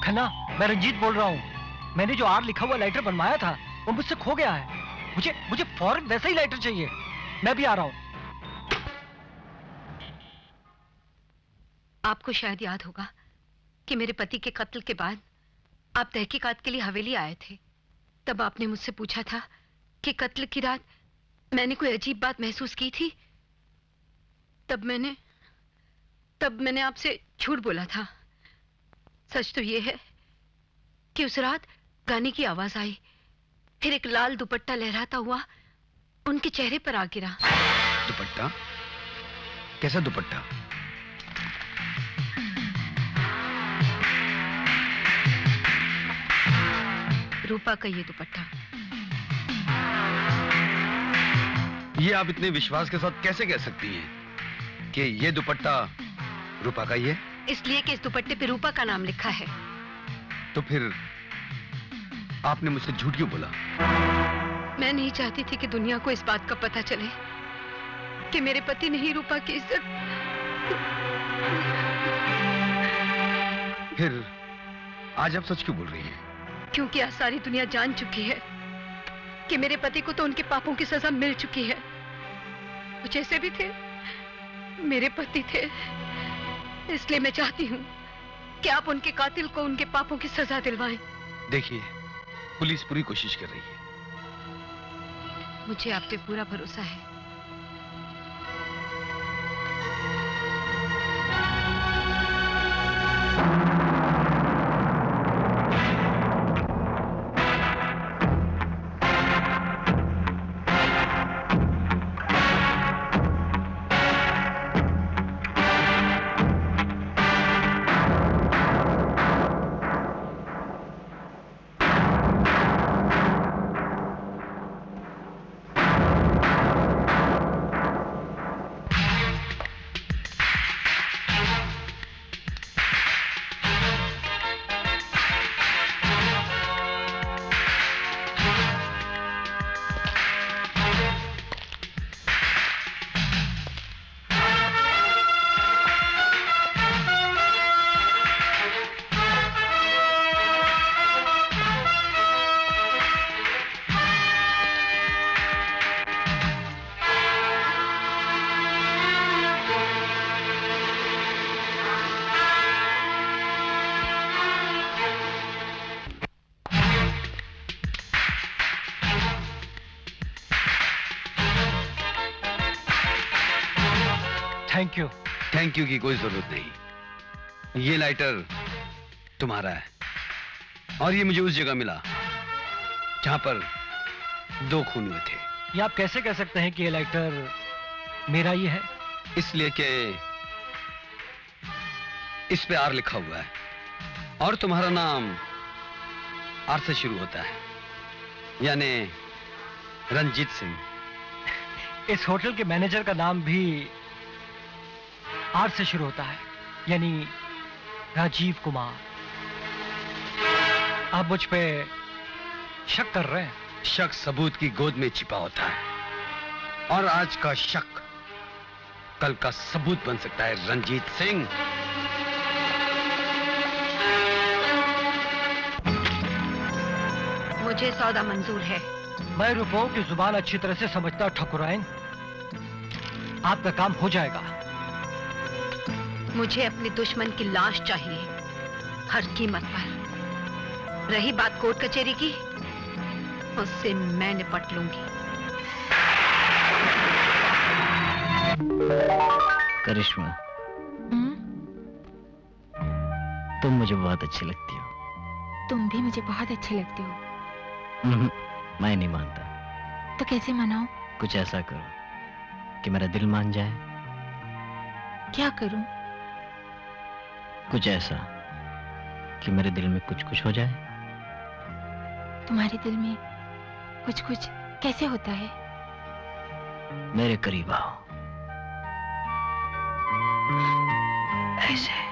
खन्ना, मैं रंजीत बोल रहा हूँ। मैंने जो आर लिखा हुआ लाइटर बनवाया था वो मुझसे खो गया है। मुझे फौरन वैसा ही लाइटर चाहिए। मैं भी आ रहा हूँ। आपको शायद याद होगा कि मेरे पति के कत्ल के बाद आप तहकीकात के लिए हवेली आए थे। तब आपने मुझसे पूछा था कि कत्ल की रात मैंने कोई अजीब बात महसूस की थी। तब मैंने आपसे झूठ बोला था। सच तो ये है कि उस रात गाने की आवाज आई, फिर एक लाल दुपट्टा लहराता हुआ उनके चेहरे पर आ गिरा। दुपट्टा? कैसा दुपट्टा? रूपा का ये दुपट्टा। ये आप इतने विश्वास के साथ कैसे कह सकती हैं कि ये दुपट्टा रूपा का ही है? इसलिए कि इस दुपट्टे पे रूपा का नाम लिखा है। तो फिर आपने मुझसे झूठ क्यों बोला? मैं नहीं चाहती थी कि दुनिया को इस बात का पता चले कि मेरे पति ने ही रूपा की इज्जत। फिर आज आप सच क्यों बोल रही हैं? क्योंकि आज सारी दुनिया जान चुकी है कि मेरे पति को तो उनके पापों की सजा मिल चुकी है। वो जैसे भी थे मेरे पति थे। इसलिए मैं चाहती हूँ कि आप उनके कातिल को उनके पापों की सजा दिलवाएं। देखिए, पुलिस पूरी कोशिश कर रही है। मुझे आप पे पूरा भरोसा है। Thank you. थैंक यू की कोई जरूरत नहीं। ये लाइटर तुम्हारा है और ये मुझे उस जगह मिला जहां पर 2 खून हुए थे। ये आप कैसे कह सकते हैं कि ये लाइटर मेरा ही है? इसलिए कि इस पे आर लिखा हुआ है और तुम्हारा नाम आर से शुरू होता है, यानी रंजीत सिंह। इस होटल के मैनेजर का नाम भी आर से शुरू होता है, यानी राजीव कुमार। आप मुझ पे शक कर रहे हैं? शक सबूत की गोद में छिपा होता है और आज का शक कल का सबूत बन सकता है रंजीत सिंह। मुझे सौदा मंजूर है। मैं रुपयों की जुबान अच्छी तरह से समझता हूं ठकुराइन, आपका काम हो जाएगा। मुझे अपने दुश्मन की लाश चाहिए, हर कीमत पर। रही बात कोर्ट कचहरी की, उससे मैं निपट लूंगी। करिश्मा, तुम मुझे बहुत अच्छी लगती हो। तुम भी मुझे बहुत अच्छे लगते हो। मैं नहीं मानता। तो कैसे मनाऊं? कुछ ऐसा करो कि मेरा दिल मान जाए। क्या करूं? कुछ ऐसा कि मेरे दिल में कुछ कुछ हो जाए। तुम्हारे दिल में कुछ कुछ कैसे होता है? मेरे करीब आओ, ऐसे।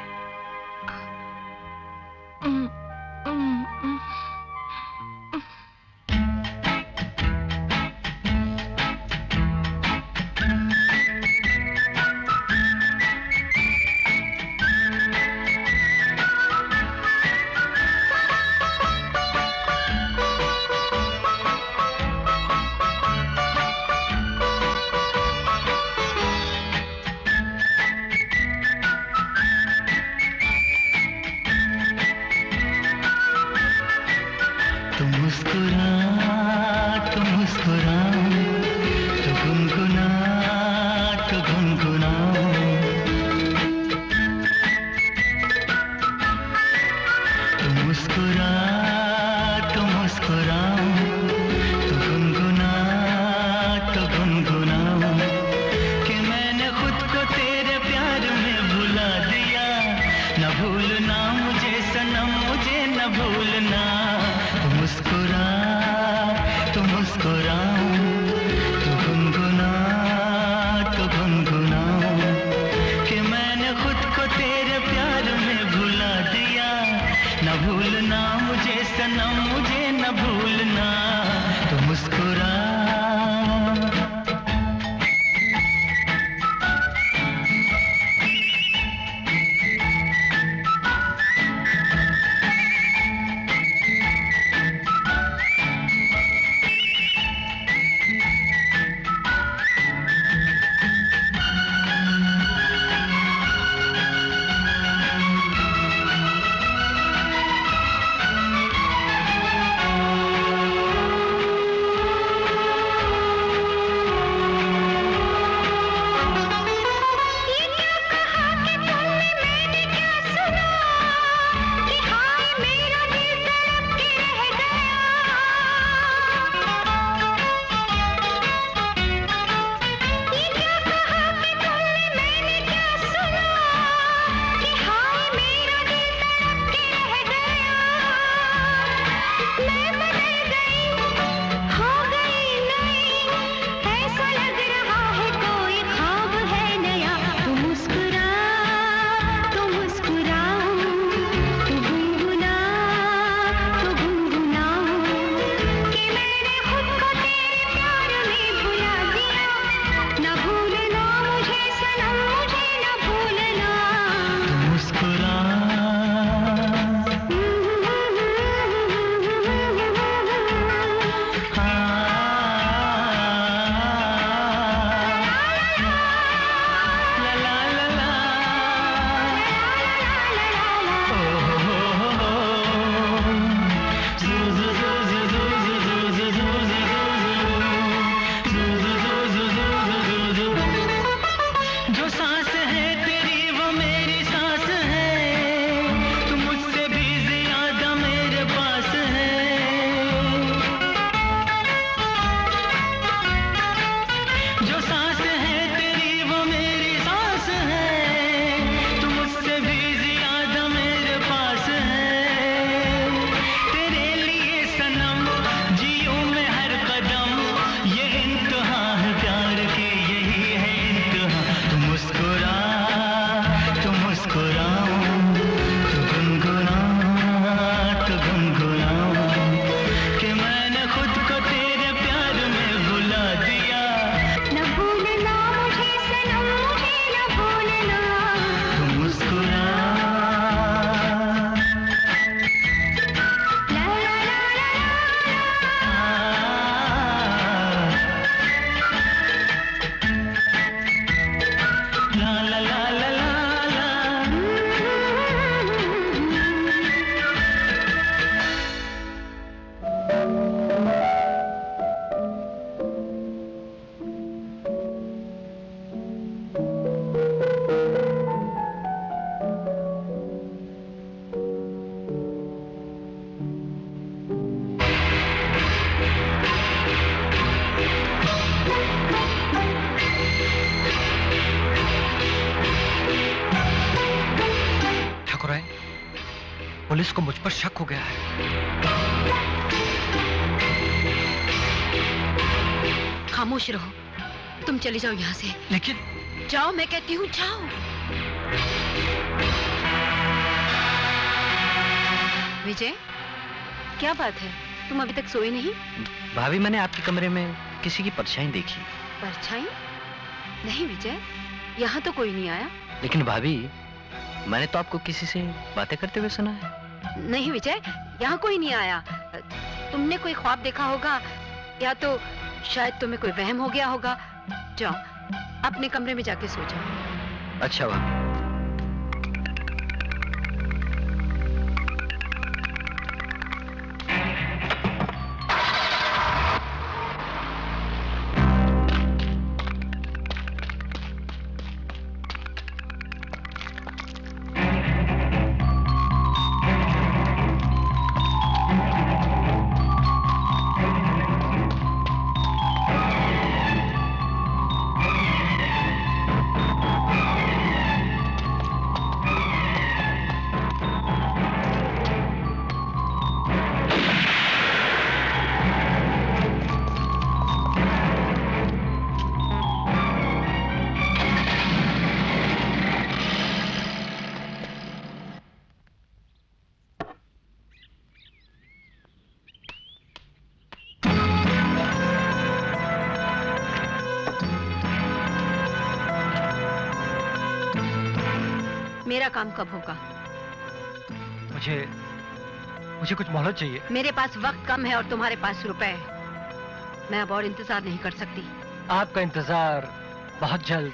पुलिस को मुझ पर शक हो गया है। खामोश रहो, तुम चले जाओ यहाँ से। लेकिन जाओ, मैं कहती हूँ जाओ। विजय, क्या बात है, तुम अभी तक सोए नहीं? भाभी, मैंने आपके कमरे में किसी की परछाई देखी। परछाई? नहीं विजय, यहाँ तो कोई नहीं आया। लेकिन भाभी, मैंने तो आपको किसी से बातें करते हुए सुना है। नहीं विजय, यहाँ कोई नहीं आया। तुमने कोई ख्वाब देखा होगा या तो शायद तुम्हें कोई वहम हो गया होगा। जाओ, अपने कमरे में जाके सो जाओ। अच्छा भाभी। मेरा काम कब होगा? मुझे कुछ मोहलत चाहिए। मेरे पास वक्त कम है और तुम्हारे पास रुपए है। मैं अब और इंतजार नहीं कर सकती। आपका इंतजार बहुत जल्द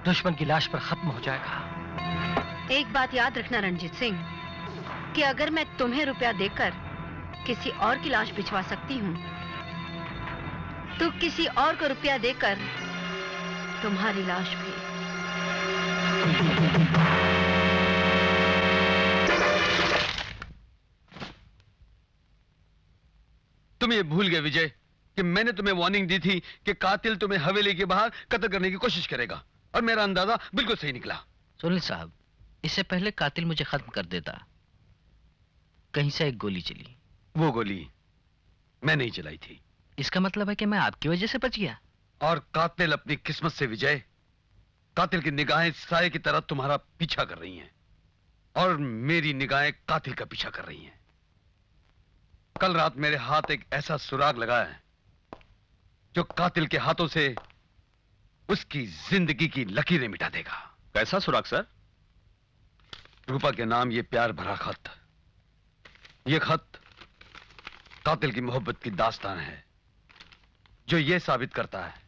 दुश्मन की लाश पर खत्म हो जाएगा। एक बात याद रखना रणजीत सिंह, कि अगर मैं तुम्हें रुपया देकर किसी और की लाश भिजवा सकती हूँ, तो किसी और को रुपया देकर तुम्हारी लाश भी। तुम ये भूल गए विजय कि मैंने तुम्हें वार्निंग दी थी कि कातिल तुम्हें हवेली के बाहर कत्ल करने की कोशिश करेगा, और मेरा अंदाजा बिल्कुल सही निकला। सुनील साहब, इससे पहले कातिल मुझे खत्म कर देता, कहीं से एक गोली चली। वो गोली मैं नहीं चलाई थी। इसका मतलब है कि मैं आपकी वजह से बच गया। और कातिल अपनी किस्मत से विजय, कातिल की निगाहें साये की तरह तुम्हारा पीछा कर रही हैं, और मेरी निगाहें कातिल का पीछा कर रही हैं। कल रात मेरे हाथ एक ऐसा सुराग लगा है जो कातिल के हाथों से उसकी जिंदगी की लकीरें मिटा देगा। कैसा सुराग सर? रूपा के नाम ये प्यार भरा खत। ये खत कातिल की मोहब्बत की दास्तान है, जो ये साबित करता है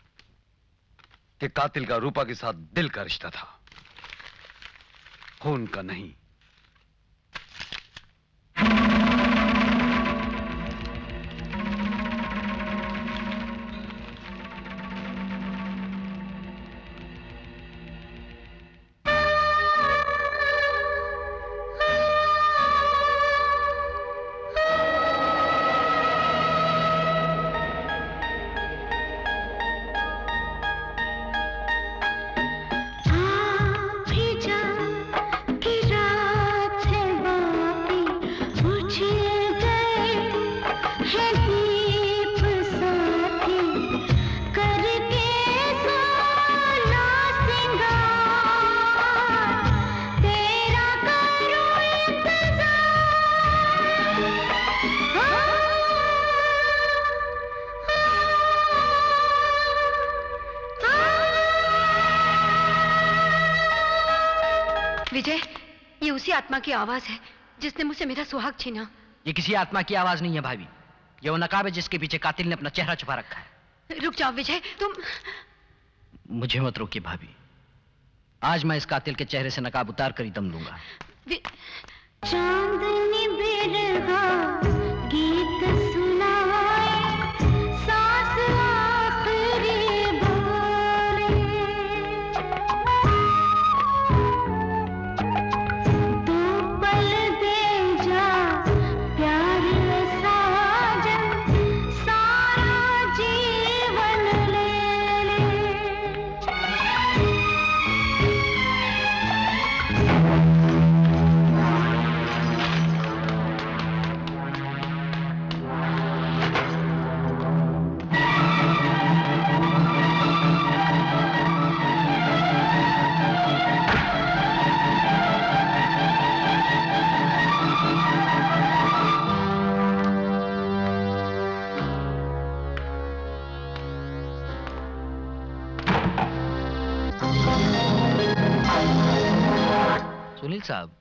कि कातिल का रूपा के साथ दिल का रिश्ता था, खून का नहीं। विजय, ये उसी आत्मा की आवाज है जिसने मुझसे मेरा सुहाग छीना। ये किसी आत्मा की आवाज नहीं है भाभी, ये वो नकाब है जिसके पीछे कातिल ने अपना चेहरा छुपा रखा है। रुक जाओ विजय, तुम। मुझे मत रोकिए भाभी, आज मैं इस कातिल के चेहरे से नकाब उतार कर ही दम लूंगा। चांदनी बिरहा गीत सुनाए, सांस आखिरी बोले, दो पल दे जा प्यार साजन, सारा जीवन ले ले। सुनील साहब,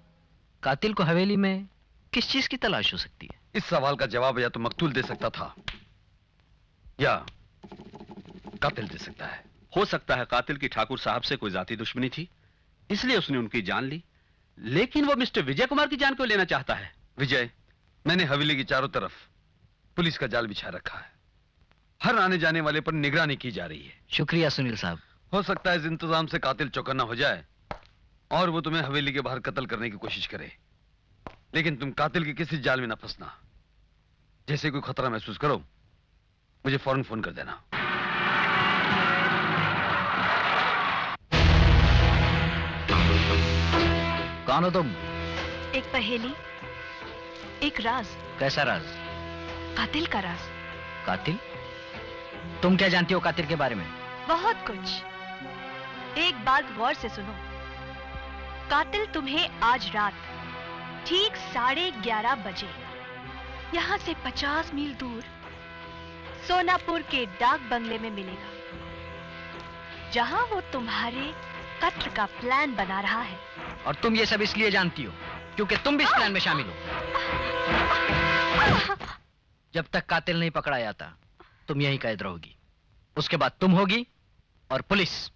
कातिल को हवेली में किस चीज की तलाश हो सकती है? इस सवाल का जवाब या तो मकतूल दे सकता था या कातिल दे सकता है। हो सकता है कातिल की ठाकुर साहब से कोई जाती दुश्मनी थी, इसलिए उसने उनकी जान ली। लेकिन वो मिस्टर विजय कुमार की जान क्यों लेना चाहता है? विजय, मैंने हवेली की चारों तरफ पुलिस का जाल बिछा रखा है। हर आने जाने वाले पर निगरानी की जा रही है। शुक्रिया सुनील साहब। हो सकता है इस इंतजाम से कातिल चौकन्ना हो जाए और वो तुम्हें हवेली के बाहर कत्ल करने की कोशिश करे। लेकिन तुम कातिल के किसी जाल में ना फंसना। जैसे कोई खतरा महसूस करो, मुझे फौरन फोन कर देना। कौन हो तुम? एक पहेली, एक राज। कैसा राज? कातिल का राज। कातिल? तुम क्या जानती हो कातिल के बारे में? बहुत कुछ। एक बात गौर से सुनो। कातिल तुम्हें आज रात ठीक 11:30 बजे यहाँ से 50 मील दूर सोनापुर के डाक बंगले में मिलेगा, जहां वो तुम्हारे कत्ल का प्लान बना रहा है। और तुम ये सब इसलिए जानती हो क्योंकि तुम भी इस प्लान में शामिल हो। जब तक कातिल नहीं पकड़ा जाता तुम यहीं कैद रहोगी। उसके बाद तुम होगी और पुलिस।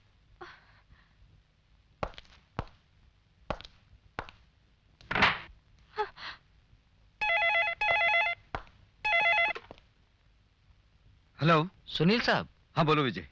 हेलो सुनील साहब। हाँ बोलो विजय।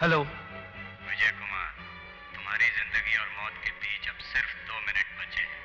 हेलो विजय कुमार, तुम्हारी जिंदगी और मौत के बीच अब सिर्फ 2 मिनट बचे हैं।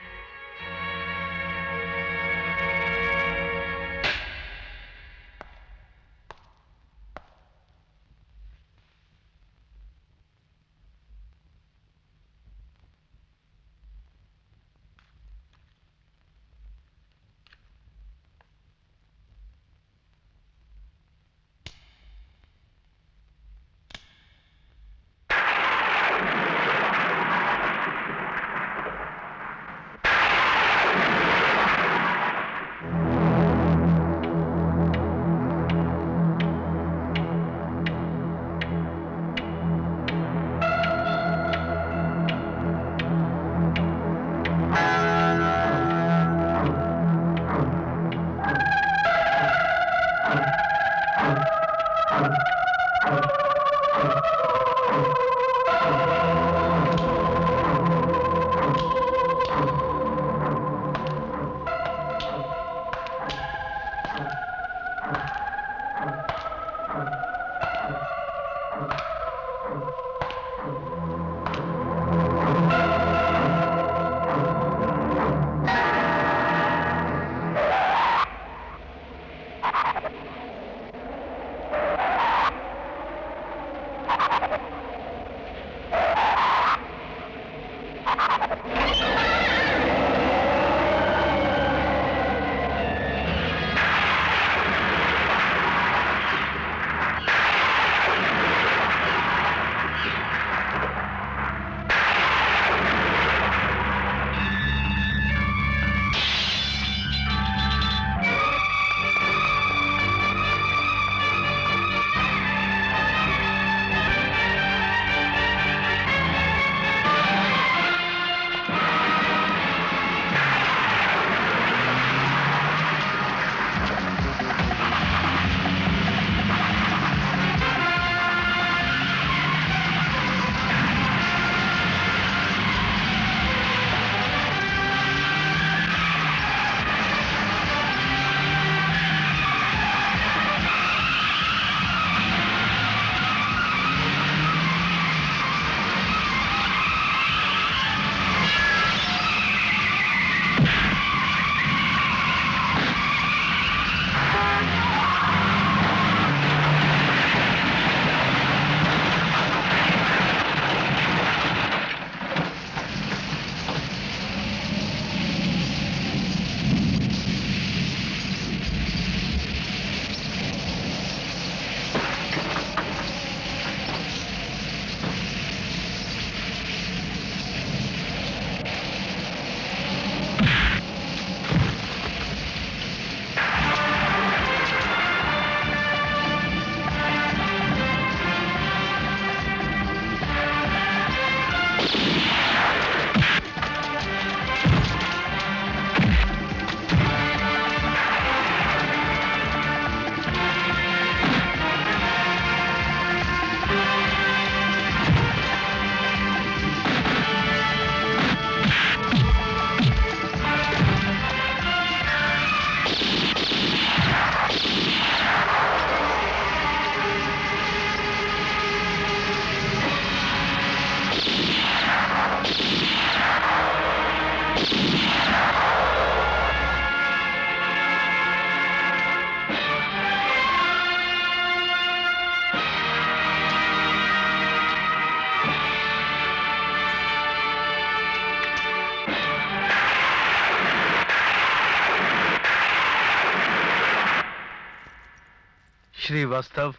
श्रीवास्तव,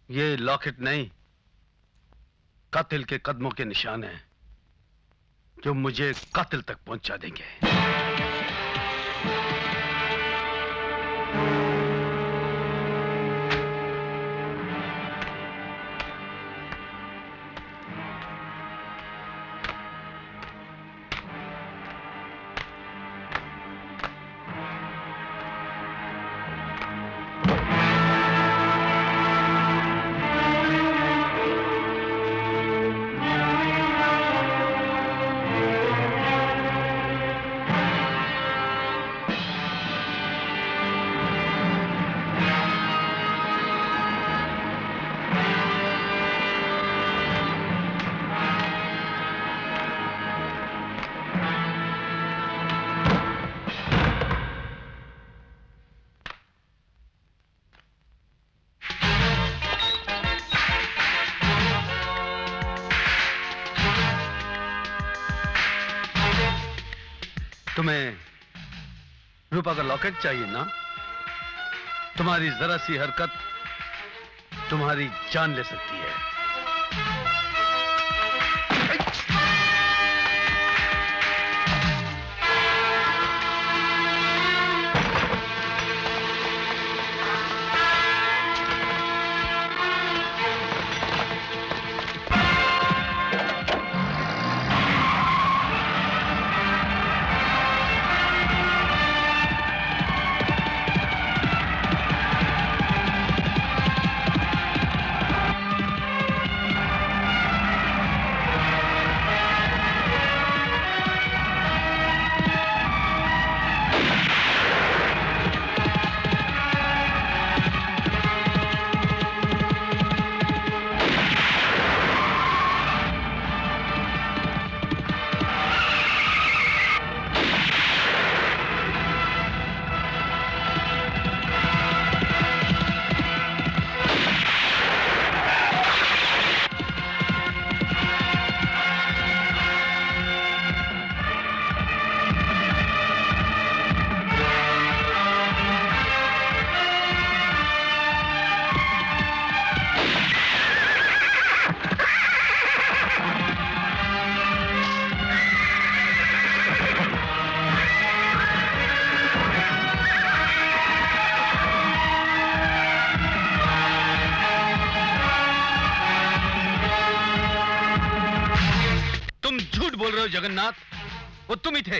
ये लॉकेट नहीं, कातिल के कदमों के निशान हैं जो मुझे कातिल तक पहुंचा देंगे। तुम्हें रूपा का लॉकेट चाहिए ना? तुम्हारी जरा सी हरकत तुम्हारी जान ले सकती है। जगन्नाथ, वो तुम ही थे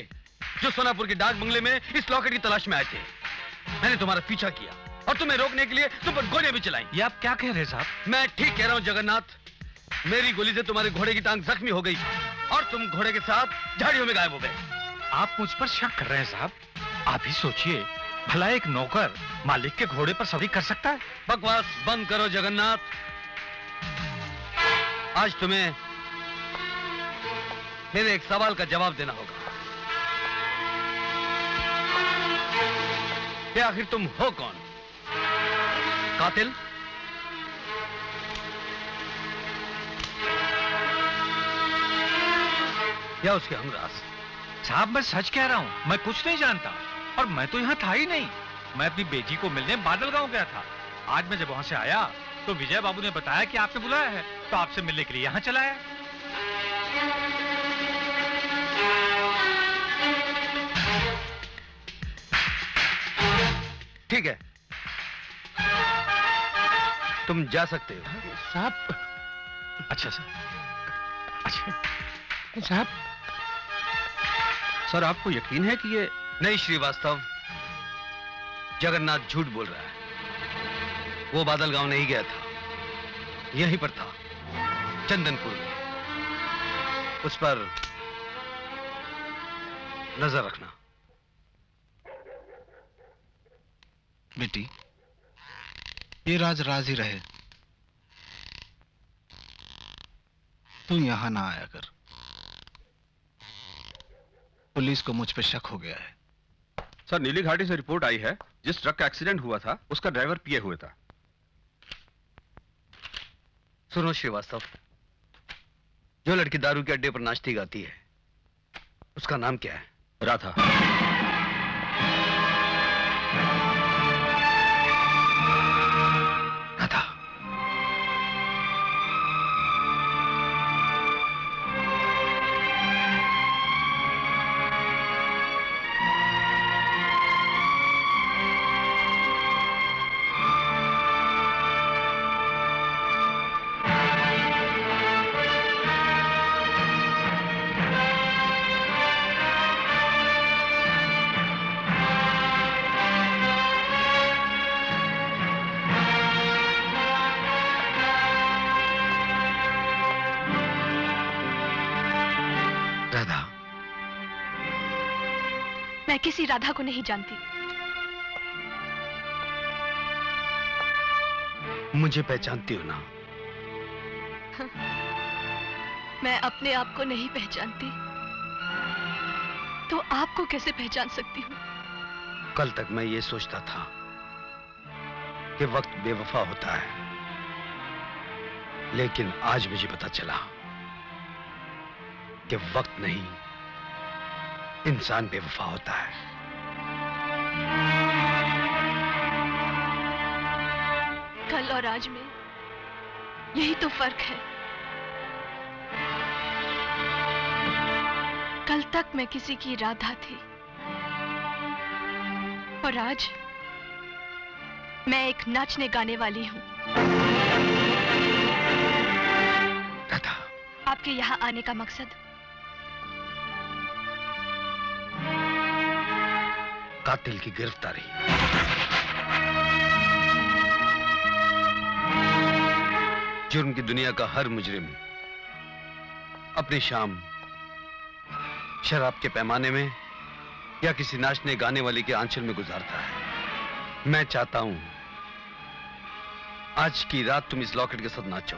जो सोनापुर के डाक बंगले में इस लॉकेट की तलाश में आए थे। मैंने तुम्हारा पीछा किया और तुम्हें रोकने के लिए तुम पर गोलियां भी चलाई। ये आप क्या कह रहे हैं साहब? मैं ठीक कह रहा हूं जगन्नाथ। मेरी गोली से तुम्हारे घोड़े की टांग जख्मी हो गई और तुम घोड़े के साथ झाड़ियों में गायब हो गए। आप मुझ पर शक कर रहे हैं साहब? आप ही सोचिए, भला एक नौकर मालिक के घोड़े पर सवारी कर सकता है? बकवास बंद करो जगन्नाथ। आज तुम्हें मेरे एक सवाल का जवाब देना होगा कि आखिर तुम हो कौन? कातिल या उसके हमराज? साहब मैं सच कह रहा हूं, मैं कुछ नहीं जानता और मैं तो यहां था ही नहीं। मैं अपनी बेटी को मिलने बादल गांव गया था। आज मैं जब वहां से आया तो विजय बाबू ने बताया कि आपने बुलाया है, तो आपसे मिलने के लिए यहां चला आया। ठीक है, तुम जा सकते हो। साहब। अच्छा सर। अच्छा साहब। सर आपको यकीन है कि ये नहीं? श्रीवास्तव, जगन्नाथ झूठ बोल रहा है। वो बादल गांव नहीं गया था, यहीं पर था, चंदनपुर में। उस पर नजर रखना। बेटी, ये राज राज ही रहे। तू यहां ना आया कर। पुलिस को मुझ पर शक हो गया है। सर, नीली घाटी से रिपोर्ट आई है, जिस ट्रक का एक्सीडेंट हुआ था उसका ड्राइवर पिए हुए था। सुनो श्रीवास्तव, जो लड़की दारू के अड्डे पर नाचती गाती है, उसका नाम क्या है? राधा। राधा। मैं किसी राधा को नहीं जानती। मुझे पहचानती हो ना? मैं अपने आप को नहीं पहचानती तो आपको कैसे पहचान सकती हूँ? कल तक मैं ये सोचता था कि वक्त बेवफा होता है, लेकिन आज मुझे पता चला कि वक्त नहीं, इंसान बेवफा होता है। कल और आज में यही तो फर्क है। कल तक मैं किसी की राधा थी और आज मैं एक नाचने गाने वाली हूँ। राधा, आपके यहाँ आने का मकसद? कातिल की गिरफ्तारी। जुर्म की दुनिया का हर मुजरिम अपनी शाम शराब के पैमाने में या किसी नाचने गाने वाले के आंचल में गुजारता है। मैं चाहता हूं आज की रात तुम इस लॉकेट के साथ नाचो।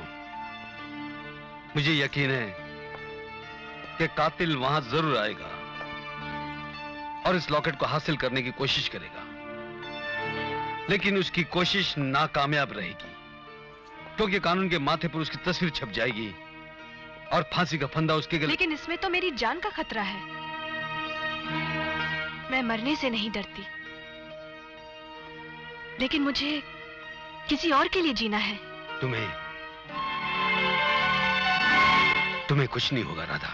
मुझे यकीन है कि कातिल वहां जरूर आएगा और इस लॉकेट को हासिल करने की कोशिश करेगा, लेकिन उसकी कोशिश नाकामयाब रहेगी, क्योंकि कानून के माथे पर उसकी तस्वीर छप जाएगी और फांसी का फंदा उसके गले। लेकिन इसमें तो मेरी जान का खतरा है। मैं मरने से नहीं डरती, लेकिन मुझे किसी और के लिए जीना है। तुम्हें कुछ नहीं होगा राधा।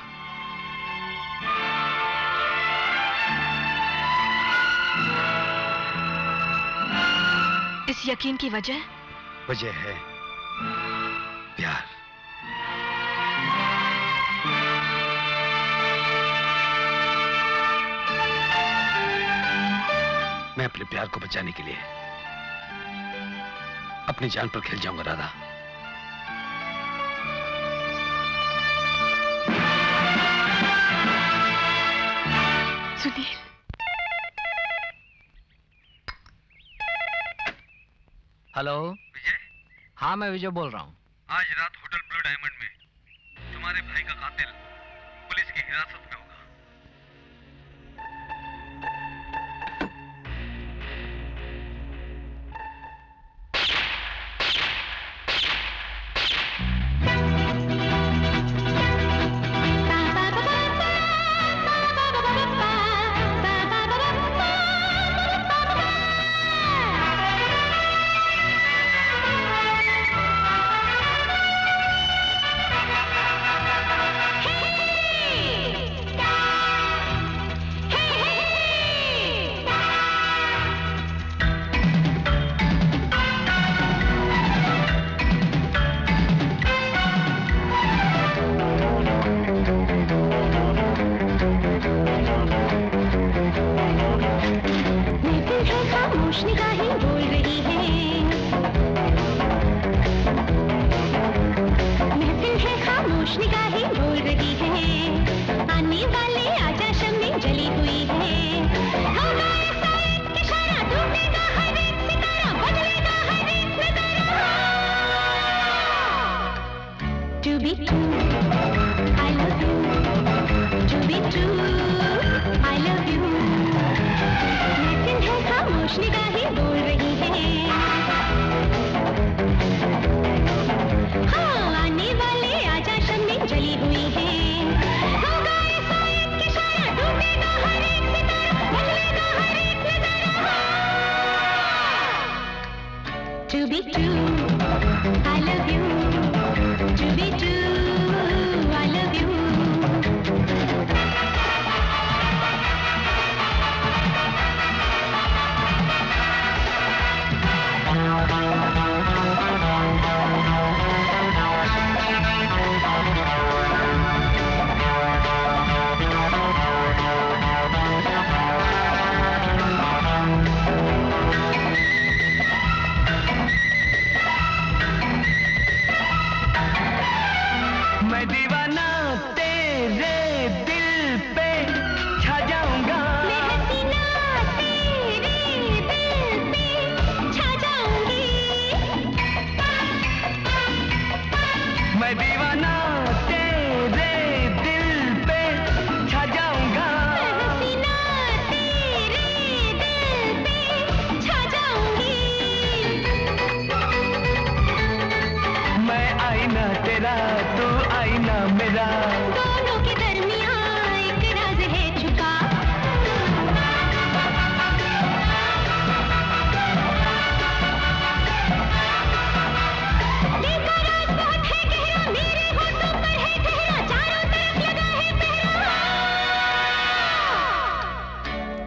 इस यकीन की वजह है प्यार। मैं अपने प्यार को बचाने के लिए अपनी जान पर खेल जाऊंगा राधा। सुनील, हेलो विजय। हाँ, मैं विजय बोल रहा हूँ। आज रात होटल ब्लू डायमंड में तुम्हारे भाई का कातिल पुलिस की हिरासत में होगा। To be true, I love you. To be true,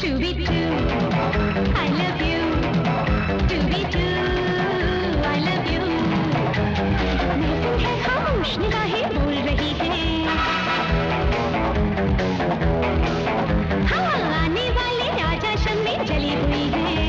to be true I love you to be true I love you महफिल है खामोश निगाहें बोल रही है हाँ आने वाले राजा शम्मे जली हुई है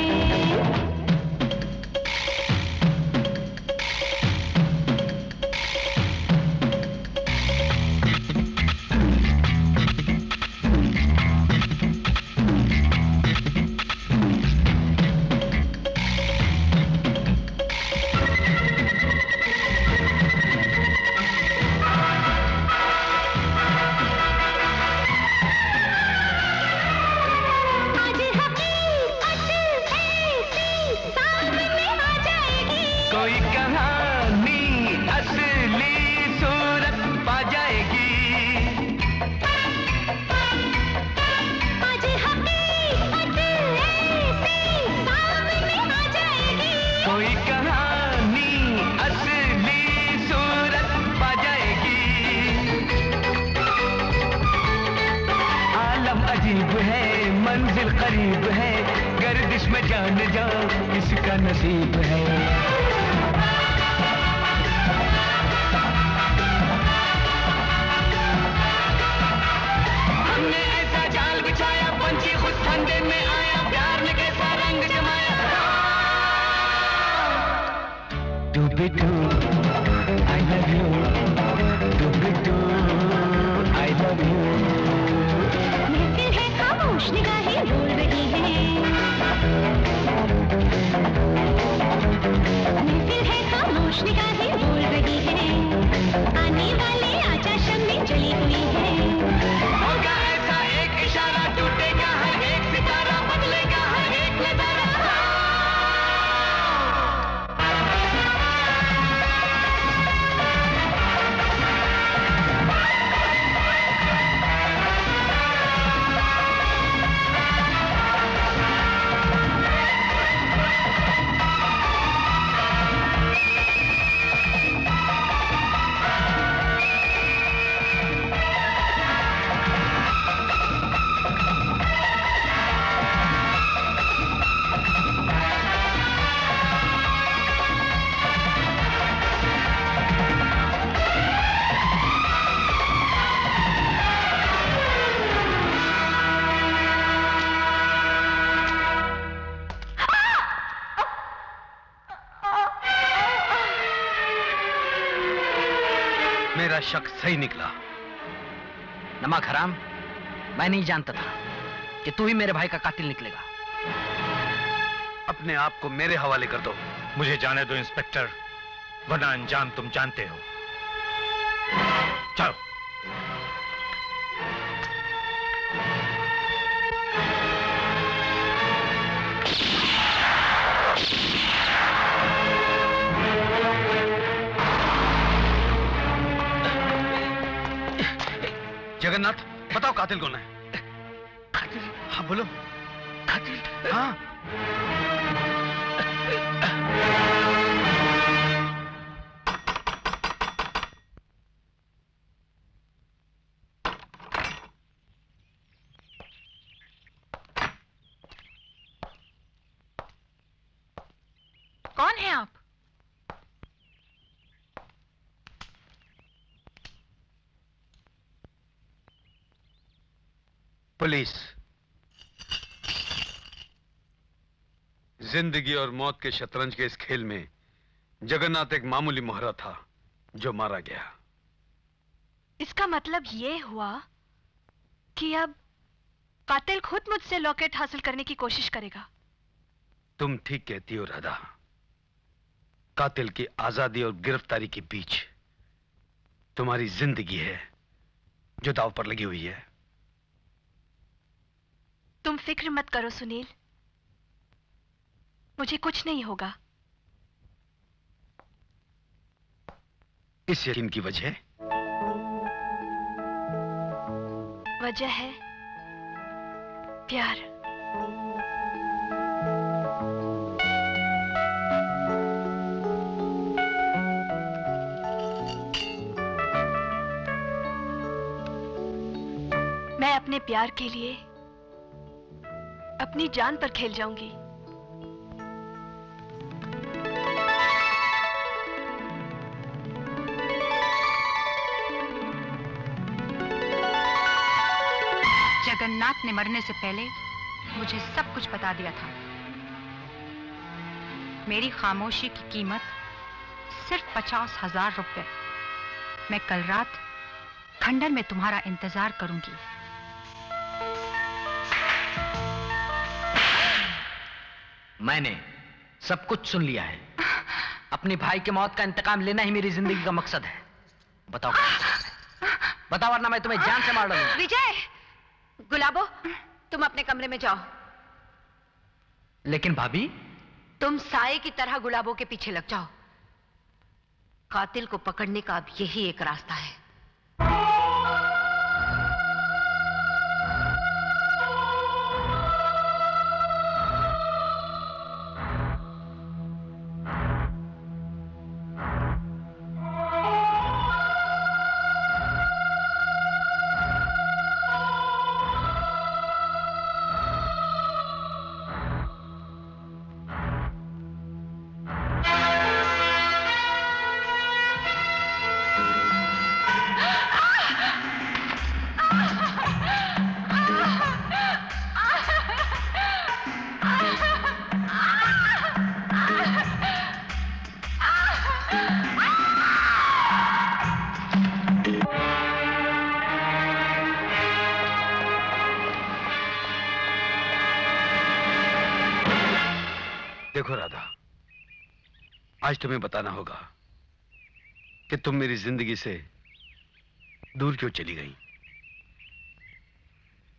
करीब है गर्दिश में जान जा किसका नसीब है हमने ऐसा जाल बिछाया पंछी खुद फंदे में आया प्यार ने कैसा रंग जमाया to be to I love you to be to I love you महफिल है खामोश निगाहें बोल रही है महफिल है खामोश निगाहें बोल रही है आने वाले आजा शम्मे जली हुई है होगा ऐसा एक इशारा टूटेगा हर एक सितारा बदलेगा हर एक नजारा मेरा शक सही निकला। नमक हराम, मैं नहीं जानता था कि तू ही मेरे भाई का कातिल निकलेगा। अपने आप को मेरे हवाले कर दो। मुझे जाने दो इंस्पेक्टर, वरना अंजाम तुम जानते हो। चलो। जगन्नाथ, बताओ कातिल कौन है? कातिल? हाँ बोलो। कातिल? हाँ। कौन है आप? पुलिस। जिंदगी और मौत के शतरंज के इस खेल में जगन्नाथ एक मामूली मोहरा था जो मारा गया। इसका मतलब ये हुआ कि अब कातिल खुद मुझसे लॉकेट हासिल करने की कोशिश करेगा। तुम ठीक कहती हो राधा। कातिल की आजादी और गिरफ्तारी के बीच तुम्हारी जिंदगी है जो दांव पर लगी हुई है। तुम फिक्र मत करो सुनील, मुझे कुछ नहीं होगा। इस यकीन की वजह? वजह है प्यार। मैं अपने प्यार के लिए अपनी जान पर खेल जाऊंगी। जगन्नाथ ने मरने से पहले मुझे सब कुछ बता दिया था। मेरी खामोशी की कीमत सिर्फ 50,000 रुपए। मैं कल रात खंडर में तुम्हारा इंतजार करूंगी। मैंने सब कुछ सुन लिया है। अपने भाई के मौत का इंतकाम लेना ही मेरी जिंदगी का मकसद है। बताओ, बताओ वरना मैं तुम्हें जान से मार डालूंगा। विजय, गुलाबो, तुम अपने कमरे में जाओ। लेकिन भाभी, तुम साए की तरह गुलाबों के पीछे लग जाओ। कातिल को पकड़ने का अब यही एक रास्ता है। देखो राधा, आज तुम्हें बताना होगा कि तुम मेरी जिंदगी से दूर क्यों चली गई।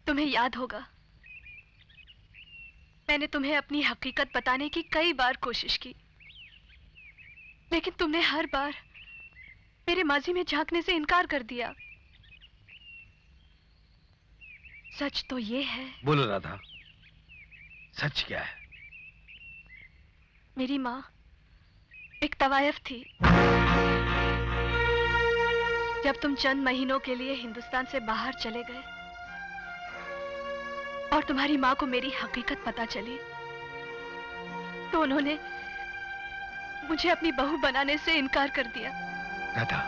तुम्हें याद होगा, मैंने तुम्हें अपनी हकीकत बताने की कई बार कोशिश की, लेकिन तुमने हर बार मेरे माजी में झांकने से इनकार कर दिया। सच तो ये है। बोलो राधा, सच क्या है? मेरी माँ एक तवायफ थी। जब तुम चंद महीनों के लिए हिंदुस्तान से बाहर चले गए और तुम्हारी माँ को मेरी हकीकत पता चली, तो उन्होंने मुझे अपनी बहू बनाने से इनकार कर दिया। राधा,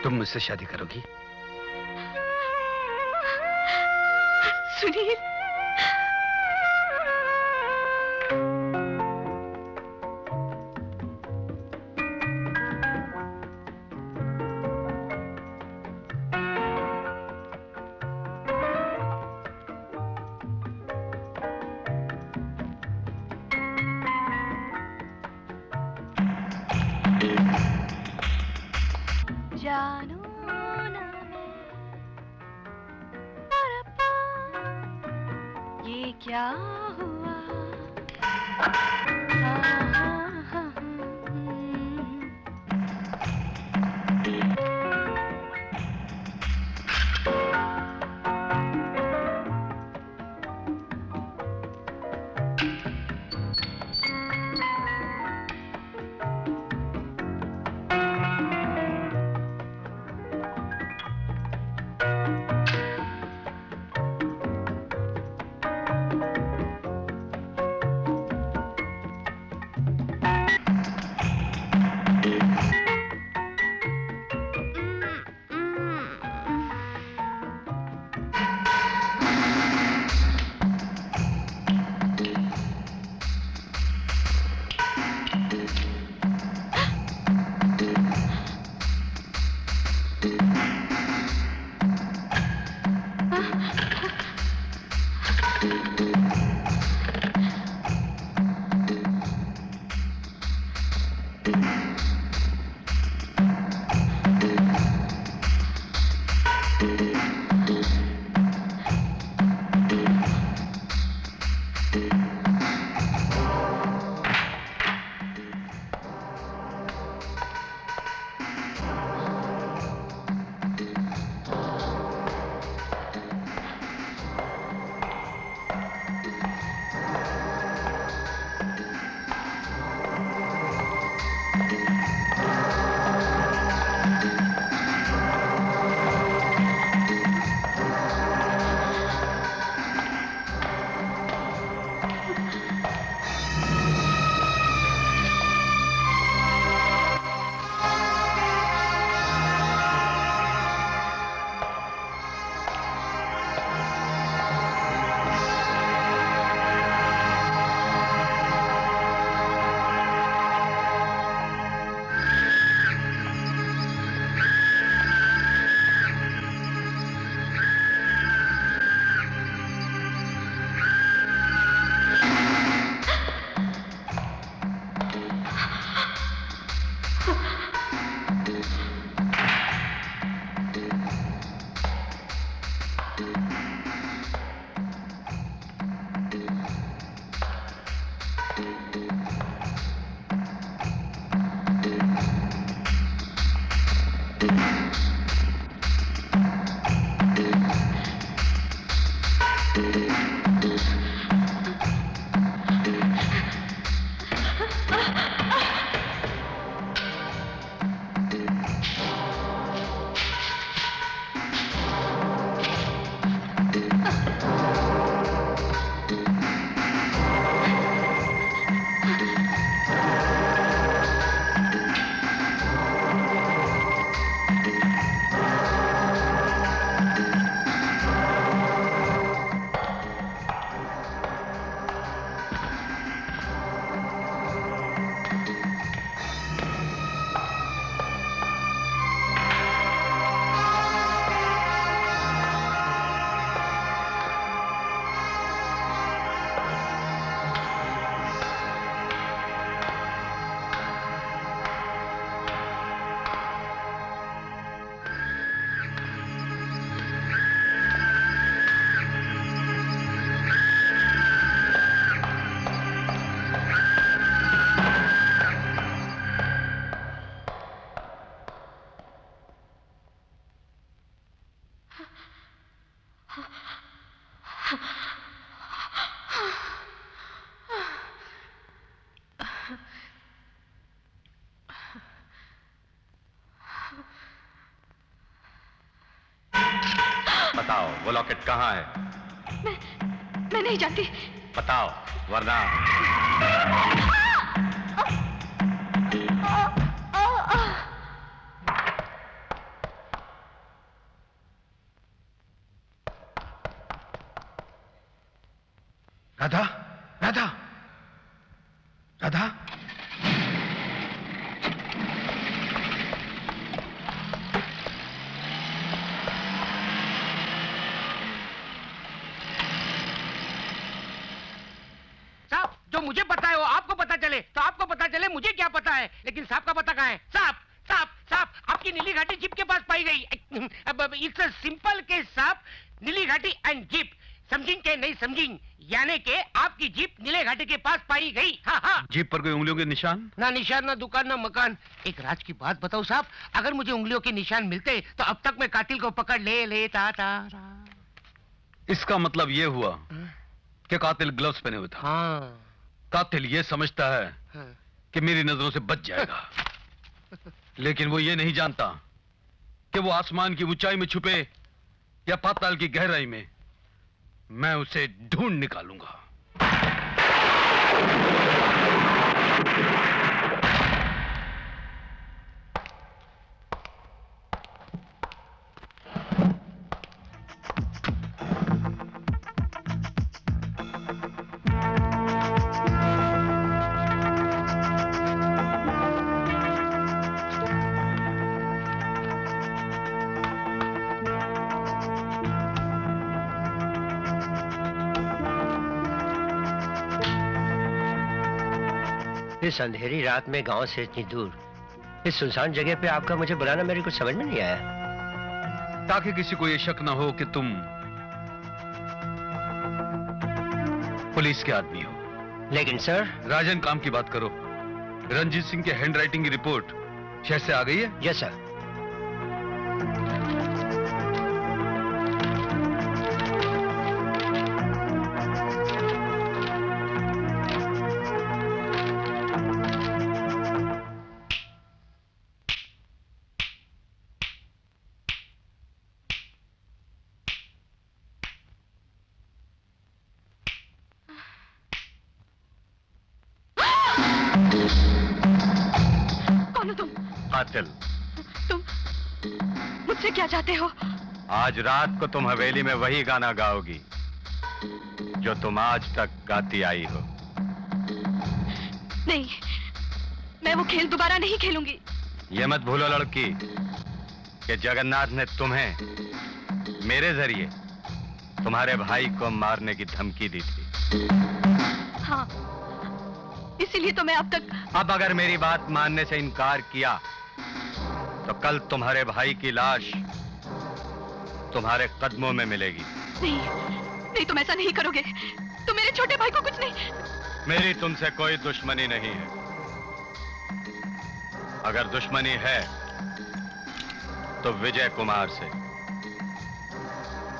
तुम मुझसे शादी करोगी? सुनील, जानू ना मैं ये क्या हुआ। बताओ वो लॉकेट कहाँ है? मैं नहीं जानती। बताओ वरना। राधा, राधा, राधा। जो मुझे पता है वो आपको पता चले तो आपको पता चले, मुझे क्या पता है। लेकिन सांप का पता कहाँ है? सांप सांप सांप आपकी नीली घाटी जीप के पास पाई गई। अब इट्स अ सिंपल केस। सांप, नीली घाटी एंड जीप, समझिंग के नहीं समझिंग, यानी के आपकी जीप नीले घाटी के पास पाई गई। हाँ हाँ। जीप पर कोई उंगलियों के निशान? ना निशान, ना दुकान, ना मकान। एक राज की बात बताओ साहब, अगर मुझे उंगलियों के निशान मिलते तो अब तक मैं कातिल को पकड़ ले लेता था। इसका मतलब ये हुआ कि कातिल ग्लव्स पहने हुए था। हाँ। कातिल ये समझता है कि मेरी नजरों से बच जाएगा, लेकिन वो ये नहीं जानता कि वो आसमान की ऊंचाई में छुपे या पाताल की गहराई में। मैं उसे ढूंढ निकालूंगा। इस अंधेरी रात में गांव से इतनी दूर, इस सुनसान जगह पे आपका मुझे बुलाना मेरे कुछ समझ में नहीं आया। ताकि किसी को ये शक ना हो कि तुम पुलिस के आदमी हो। लेकिन सर। राजन, काम की बात करो। रंजीत सिंह के हैंडराइटिंग की रिपोर्ट शहर से आ गई है? Yes sir. कातिल, तुम मुझसे क्या चाहते हो? आज रात को तुम हवेली में वही गाना गाओगी जो तुम आज तक गाती आई हो। नहीं, मैं वो खेल दोबारा नहीं खेलूंगी। ये मत भूलो लड़की कि जगन्नाथ ने तुम्हें मेरे जरिए तुम्हारे भाई को मारने की धमकी दी थी। हाँ, इसीलिए तो मैं अब तक। अब अगर मेरी बात मानने से इनकार किया तो कल तुम्हारे भाई की लाश तुम्हारे कदमों में मिलेगी। नहीं, नहीं, तुम ऐसा नहीं करोगे। तुम मेरे छोटे भाई को कुछ नहीं। मेरी तुमसे कोई दुश्मनी नहीं है। अगर दुश्मनी है तो विजय कुमार से।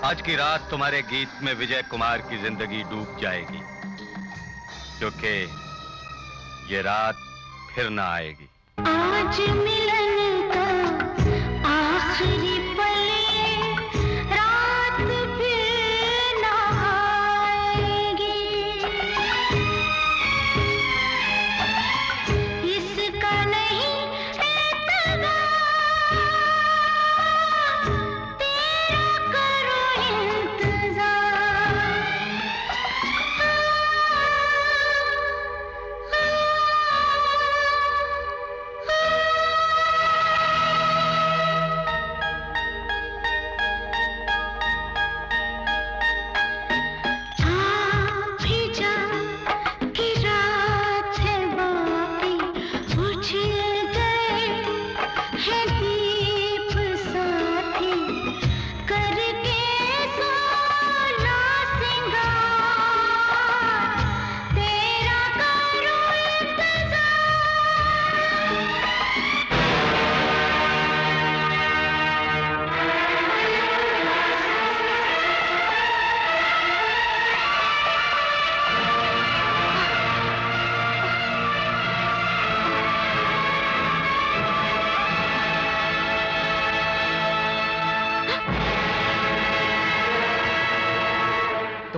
आज की रात तुम्हारे गीत में विजय कुमार की जिंदगी डूब जाएगी, क्योंकि ये रात फिर ना आएगी। आज मिलन का आखिरी पल ये, रात फिर ना आएगी। इसका नहीं इंतजार, तेरा करो इंतजार।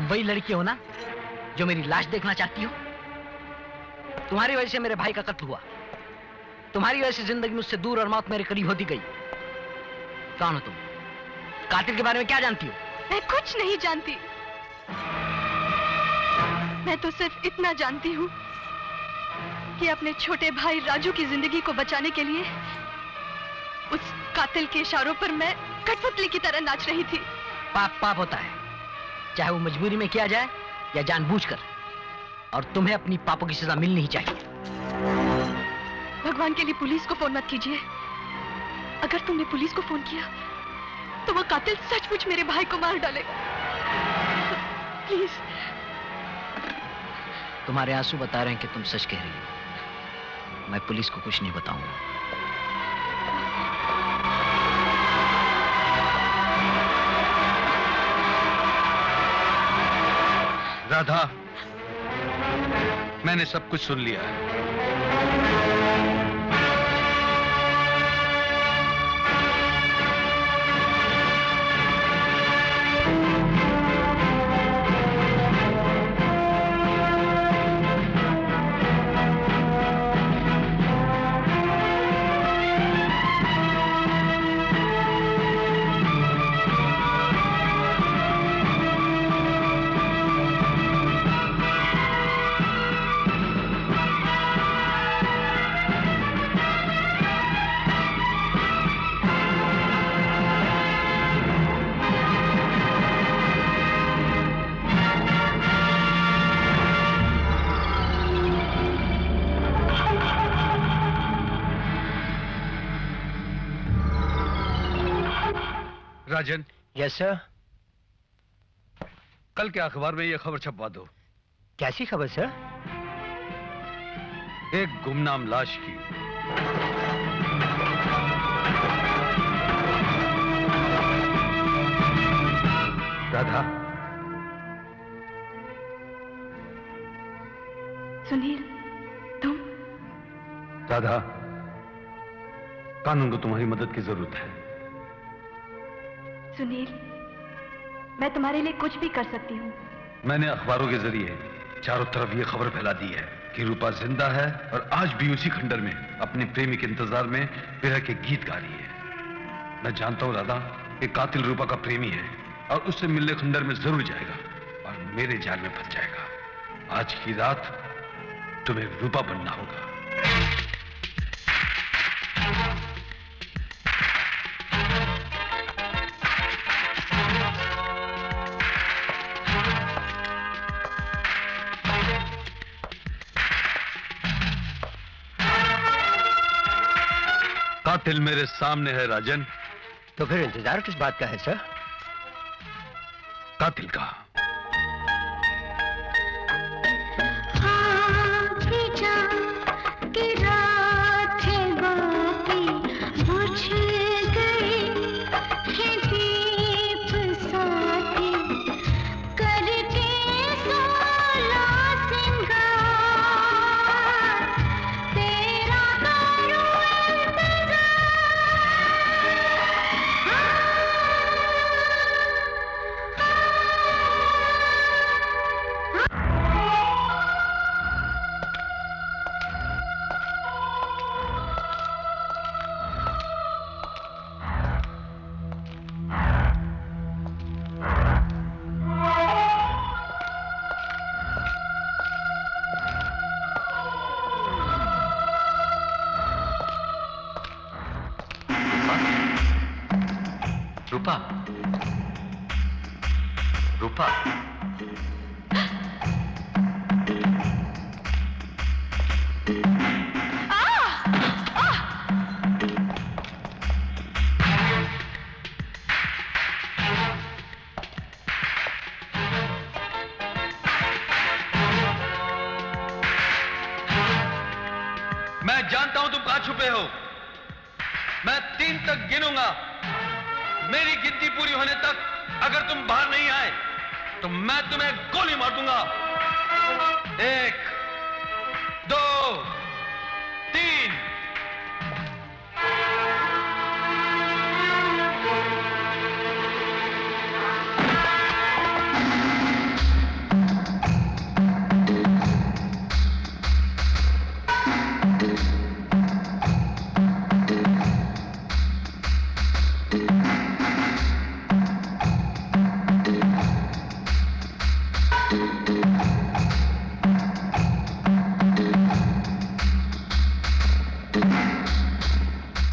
वही लड़की हो ना जो मेरी लाश देखना चाहती हो? तुम्हारी वजह से मेरे भाई का कत्ल हुआ। तुम्हारी वजह से जिंदगी मुझसे दूर और मौत मेरे करीब होती गई। कौन हो तुम? कातिल के बारे में क्या जानती हो? मैं कुछ नहीं जानती। मैं तो सिर्फ इतना जानती हूँ कि अपने छोटे भाई राजू की जिंदगी को बचाने के लिए उस कातिल के इशारों पर मैं कठपुतली की तरह नाच रही थी। पाप पाप होता है, चाहे वो मजबूरी में किया जाए या जानबूझकर, और तुम्हें अपनी पापों की सजा मिलनी ही चाहिए। भगवान के लिए पुलिस को फोन मत कीजिए। अगर तुमने पुलिस को फोन किया तो वो कातिल सचमुच मेरे भाई को मार डालेगा। प्लीज। तुम्हारे आंसू बता रहे हैं कि तुम सच कह रही हो। मैं पुलिस को कुछ नहीं बताऊंगा। राधा, मैंने सब कुछ सुन लिया है। राजन। Yes sir. कल के अखबार में यह खबर छपवा दो। कैसी खबर सर? एक गुमनाम लाश की। राधा। सुनील, तुम? राधा, कानून को तुम्हारी मदद की जरूरत है। सुनील, मैं तुम्हारे लिए कुछ भी कर सकती हूँ। मैंने अखबारों के जरिए चारों तरफ ये खबर फैला दी है कि रूपा जिंदा है और आज भी उसी खंडर में अपने प्रेमी के इंतजार में विरह के गीत गा रही है। मैं जानता हूँ राधा कि कातिल रूपा का प्रेमी है और उससे मिलने खंडर में जरूर जाएगा और मेरे जाल में फंस जाएगा। आज की रात तुम्हें रूपा बनना होगा। कातिल मेरे सामने है राजन। तो फिर इंतजार किस बात का है सर? कातिल का। रूपा, रूपा, मैं जानता हूं तुम कहां छुपे हो। मैं 3 तक गिनूंगा। मेरी गिनती पूरी होने तक अगर तुम बाहर नहीं आए तो मैं तुम्हें गोली मार दूंगा। 1, 2, 3।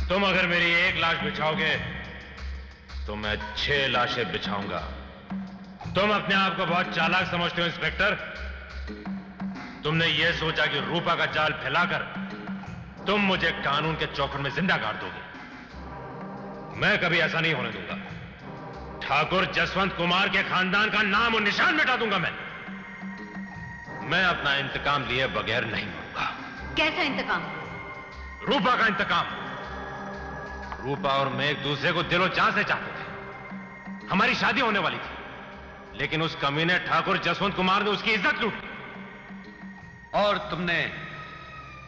तुम अगर मेरी 1 लाश बिछाओगे तो मैं 6 लाशें बिछाऊंगा। तुम अपने आप को बहुत चालाक समझते हो इंस्पेक्टर। तुमने यह सोचा कि रूपा का जाल फैलाकर तुम मुझे कानून के चौखट में जिंदा गाड़ दोगे। मैं कभी ऐसा नहीं होने दूंगा। ठाकुर जसवंत कुमार के खानदान का नाम और निशान मिटा दूंगा। मैं अपना इंतकाम लिए बगैर नहीं मरूंगा। कैसा इंतकाम? रूपा का इंतकाम। रूपा और मैं एक दूसरे को दिलो जान से चाहते थे। हमारी शादी होने वाली थी, लेकिन उस कमीने ठाकुर जसवंत कुमार ने उसकी इज्जत लूटी और तुमने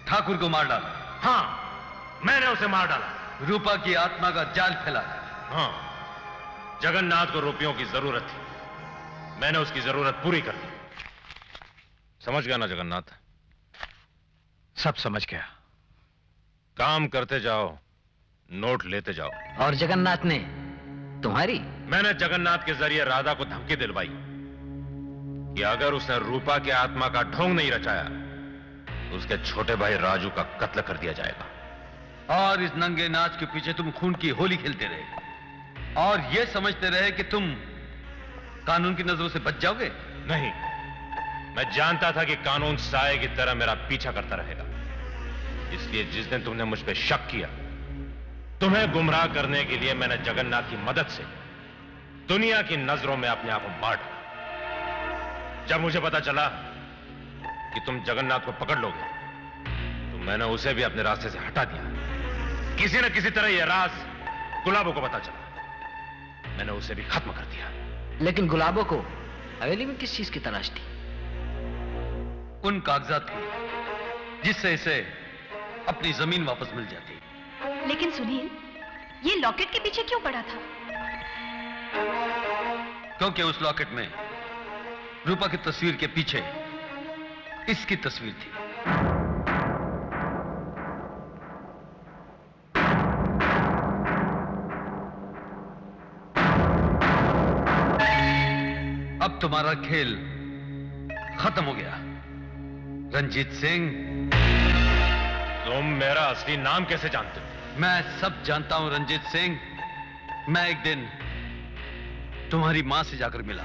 ठाकुर को मार डाला। हाँ, मैंने उसे मार डाला। रूपा की आत्मा का जाल फैला। हाँ, जगन्नाथ को रुपयों की जरूरत थी, मैंने उसकी जरूरत पूरी कर दी। समझ गया ना जगन्नाथ? सब समझ गया। काम करते जाओ, नोट लेते जाओ। और जगन्नाथ ने तुम्हारी? मैंने जगन्नाथ के जरिए राधा को धमकी दिलवाई कि अगर उसने रूपा के आत्मा का ढोंग नहीं रचाया तो उसके छोटे भाई राजू का कत्ल कर दिया जाएगा। और इस नंगे नाच के पीछे तुम खून की होली खेलते रहे और यह समझते रहे कि तुम कानून की नजरों से बच जाओगे। नहीं, मैं जानता था कि कानून साए की तरह मेरा पीछा करता रहेगा। इसलिए जिस दिन तुमने मुझ पर शक किया, तुम्हें गुमराह करने के लिए मैंने जगन्नाथ की मदद से दुनिया की नजरों में अपने आप को बांट डाला। जब मुझे पता चला कि तुम जगन्नाथ को पकड़ लोगे तो मैंने उसे भी अपने रास्ते से हटा दिया। किसी न किसी तरह यह राज गुलाबों को पता चला, मैंने उसे भी खत्म कर दिया। लेकिन गुलाबों को हवेली में किस चीज की तलाश थी? उन कागजात की जिससे इसे अपनी जमीन वापस मिल जाती। लेकिन सुनील, ये लॉकेट के पीछे क्यों पड़ा था? क्योंकि उस लॉकेट में रूपा की तस्वीर के पीछे इसकी तस्वीर थी। अब तुम्हारा खेल खत्म हो गया रंजीत सिंह। तुम मेरा असली नाम कैसे जानते हो? मैं सब जानता हूं रंजीत सिंह। मैं एक दिन तुम्हारी मां से जाकर मिला।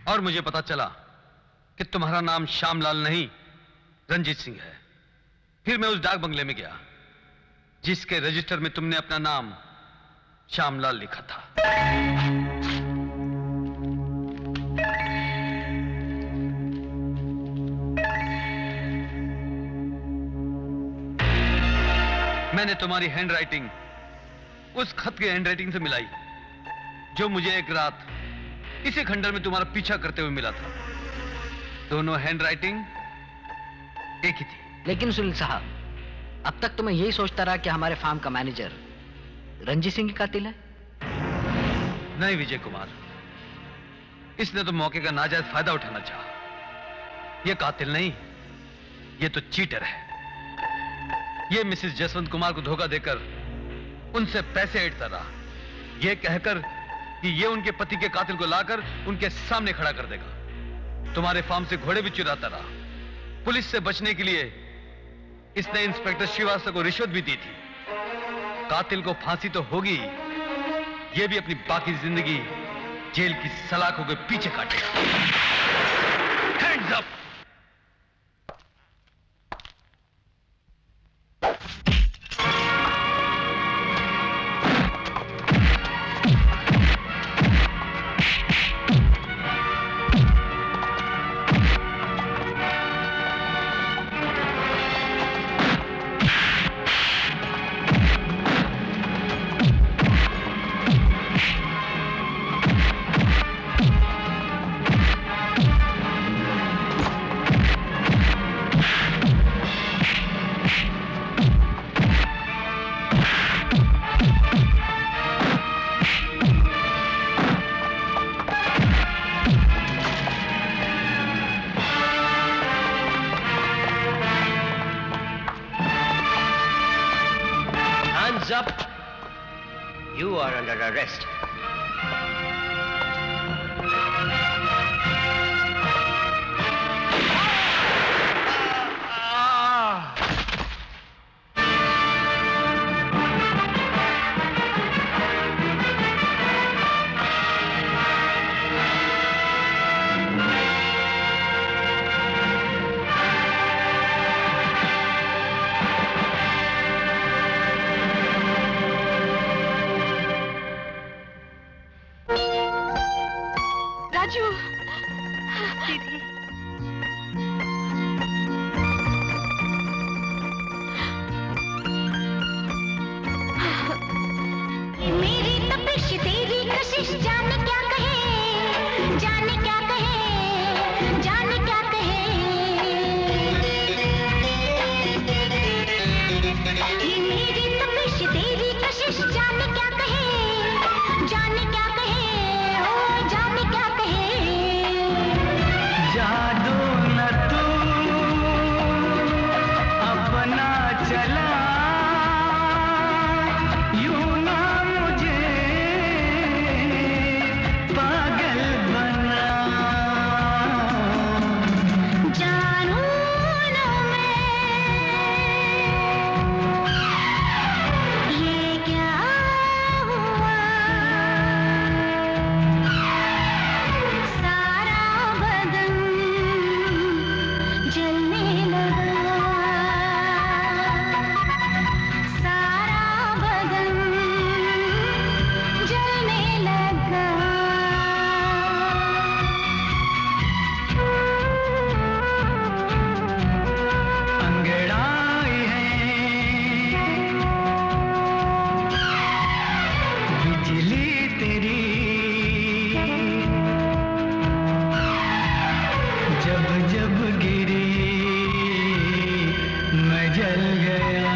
और मुझे पता चला कि तुम्हारा नाम श्यामलाल नहीं रंजीत सिंह है। फिर मैं उस डाक बंगले में गया जिसके रजिस्टर में तुमने अपना नाम श्यामलाल लिखा था। मैंने तुम्हारी हैंडराइटिंग उस खत के हैंडराइटिंग से मिलाई जो मुझे एक रात इसी खंडर में तुम्हारा पीछा करते हुए मिला था। दोनों हैंडराइटिंग एक ही थी। लेकिन सुनील साहब, अब तक तो मैं यही सोचता रहा कि हमारे फार्म का मैनेजर रंजीत सिंह का कातिल है। नहीं विजय कुमार, इसने तो मौके का नाजायज फायदा उठाना चाहा। यह कातिल नहीं, यह तो चीटर है। यह मिसेस जसवंत कुमार को धोखा देकर उनसे पैसे ऐंठता रहा, यह कहकर कि यह उनके पति के कातिल को लाकर उनके सामने खड़ा कर देगा। तुम्हारे फार्म से घोड़े भी चुराता रहा। पुलिस से बचने के लिए इसने इंस्पेक्टर श्रीवास्तव को रिश्वत भी दी थी। कातिल को फांसी तो होगी, यह भी अपनी बाकी जिंदगी जेल की सलाखों के पीछे काटेगा। Hands up! You are under arrest. जब जब गिरी मैं जल गया।